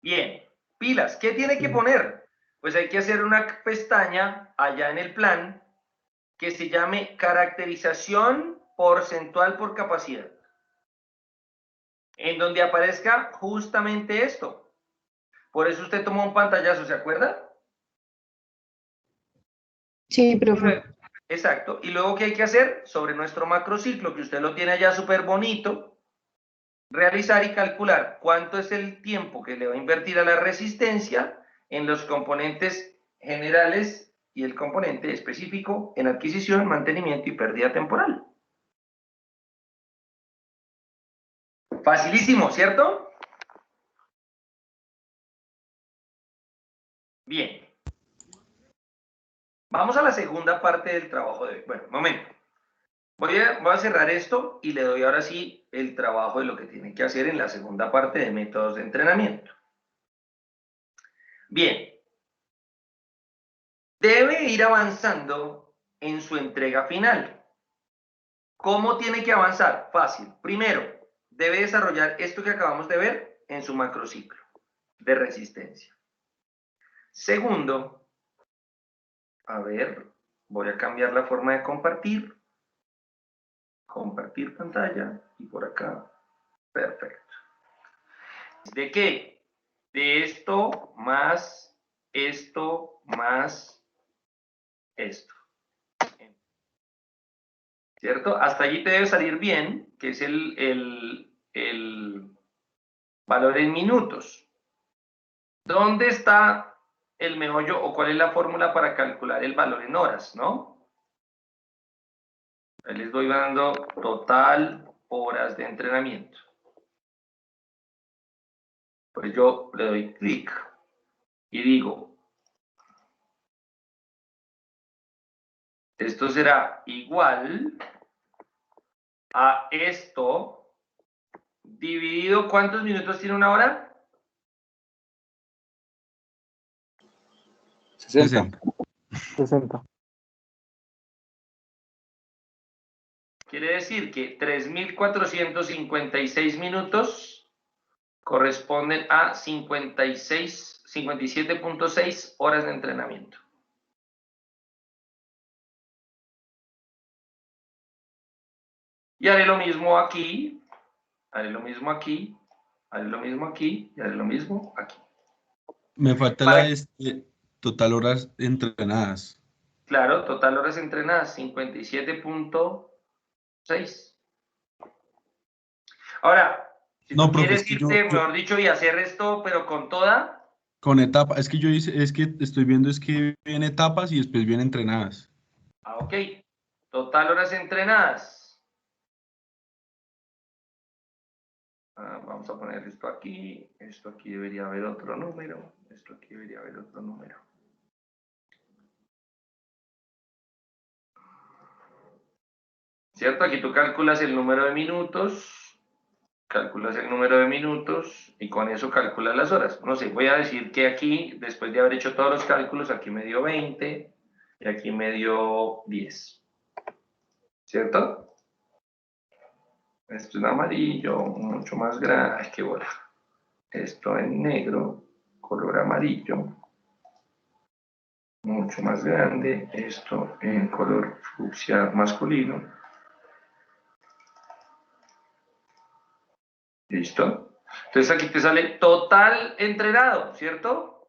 Bien, pilas. ¿Qué tiene que poner? Pues hay que hacer una pestaña allá en el plan que se llame caracterización porcentual por capacidad, en donde aparezca justamente esto. Por eso usted tomó un pantallazo, ¿se acuerda? Sí, profe. Exacto. Y luego, ¿qué hay que hacer? Sobre nuestro macrociclo, que usted lo tiene allá súper bonito, realizar y calcular cuánto es el tiempo que le va a invertir a la resistencia en los componentes generales y el componente específico en adquisición, mantenimiento y pérdida temporal. Facilísimo, ¿cierto? Bien. Vamos a la segunda parte del trabajo de hoy. Bueno, momento. Voy a cerrar esto y le doy ahora sí el trabajo de lo que tiene que hacer en la segunda parte de métodos de entrenamiento. Bien. Debe ir avanzando en su entrega final. ¿Cómo tiene que avanzar? Fácil. Primero, debe desarrollar esto que acabamos de ver en su macrociclo de resistencia. Segundo, a ver, voy a cambiar la forma de compartir. Compartir pantalla y por acá. Perfecto. ¿De qué? De esto más esto más esto. ¿Cierto? Hasta allí te debe salir bien, que es el valor en minutos. ¿Dónde está el meollo o cuál es la fórmula para calcular el valor en horas, no? Ahí les voy dando total horas de entrenamiento. Pues yo le doy clic y digo, esto será igual a esto dividido, ¿cuántos minutos tiene una hora? 60. 60. Quiere decir que 3.456 minutos corresponden a 57.6 horas de entrenamiento. Y haré lo mismo aquí, haré lo mismo aquí, haré lo mismo aquí y haré lo mismo aquí. Me falta Para- total horas entrenadas. Claro, total horas entrenadas, 57.6. Ahora, si No, tú profe, es quieres que irte, mejor dicho, y hacer esto, pero con toda, con etapa, es que yo hice, es que estoy viendo es que vienen etapas y después vienen entrenadas. ok. Total horas entrenadas. Vamos a poner esto aquí debería haber otro número, esto aquí debería haber otro número. ¿Cierto? Aquí tú calculas el número de minutos, y con eso calculas las horas. No sé, voy a decir que aquí, después de haber hecho todos los cálculos, aquí me dio 20 y aquí me dio 10. ¿Cierto? Esto en amarillo, mucho más grande. Ay, qué bola. Esto en negro, color amarillo, mucho más grande. Esto en color fucsia masculino. ¿Listo? Entonces aquí te sale total entrenado, ¿cierto?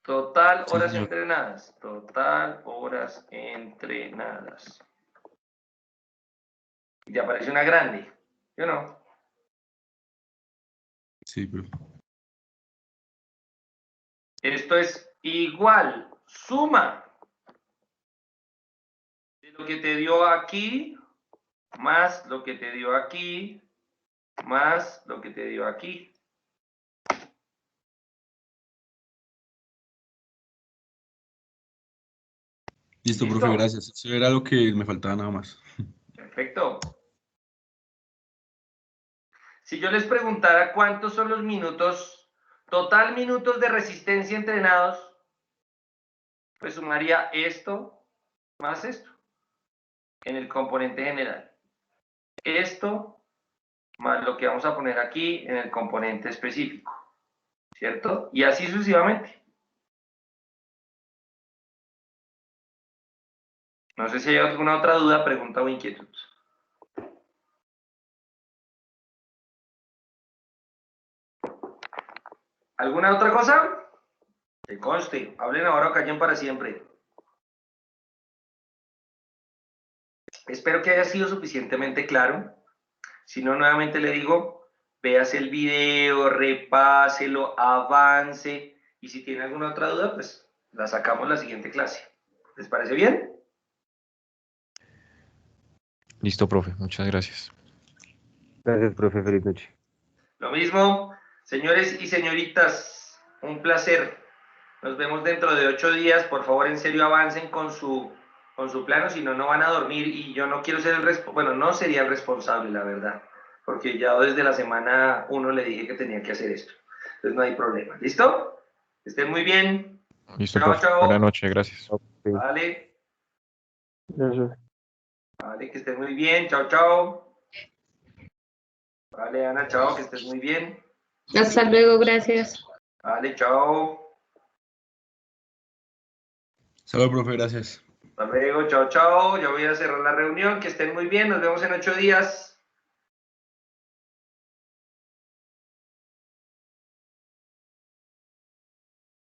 Total Sí, horas señor. entrenadas. Total horas entrenadas. Y te aparece una grande, ¿sí o no? Sí, profe. Esto es igual, suma de lo que te dio aquí, más lo que te dio aquí, más lo que te dio aquí. Listo, profe, ¿Listo? gracias. Eso era lo que me faltaba nada más. Perfecto. Si yo les preguntara cuántos son los minutos, total minutos de resistencia entrenados, pues sumaría esto más esto en el componente general. Esto más lo que vamos a poner aquí en el componente específico, ¿cierto? Y así sucesivamente. No sé si hay alguna otra duda, pregunta o inquietud. ¿Alguna otra cosa? Que conste, hablen ahora o callen para siempre. Espero que haya sido suficientemente claro. Si no, nuevamente le digo, véase el video, repáselo, avance, y si tiene alguna otra duda, pues la sacamos la siguiente clase. ¿Les parece bien? Listo, profe. Muchas gracias. Gracias, profe. Feliz noche. Lo mismo, señores y señoritas, un placer. Nos vemos dentro de 8 días. Por favor, en serio, avancen con su plano, si no, no van a dormir. Y yo no quiero ser bueno, no sería el responsable, la verdad, porque ya desde la semana 1 le dije que tenía que hacer esto. Entonces no hay problema. ¿Listo? Que estén muy bien. Listo, Chao, profe. chao. Buenas noches. Gracias. Vale, Gracias. vale, que estés muy bien. Chao, chao. Vale, Ana, chao, que estés muy bien. Hasta luego, gracias. Vale, chao. Salud, profe, gracias. Hasta luego, chao, chao. Ya voy a cerrar la reunión. Que estén muy bien. Nos vemos en 8 días.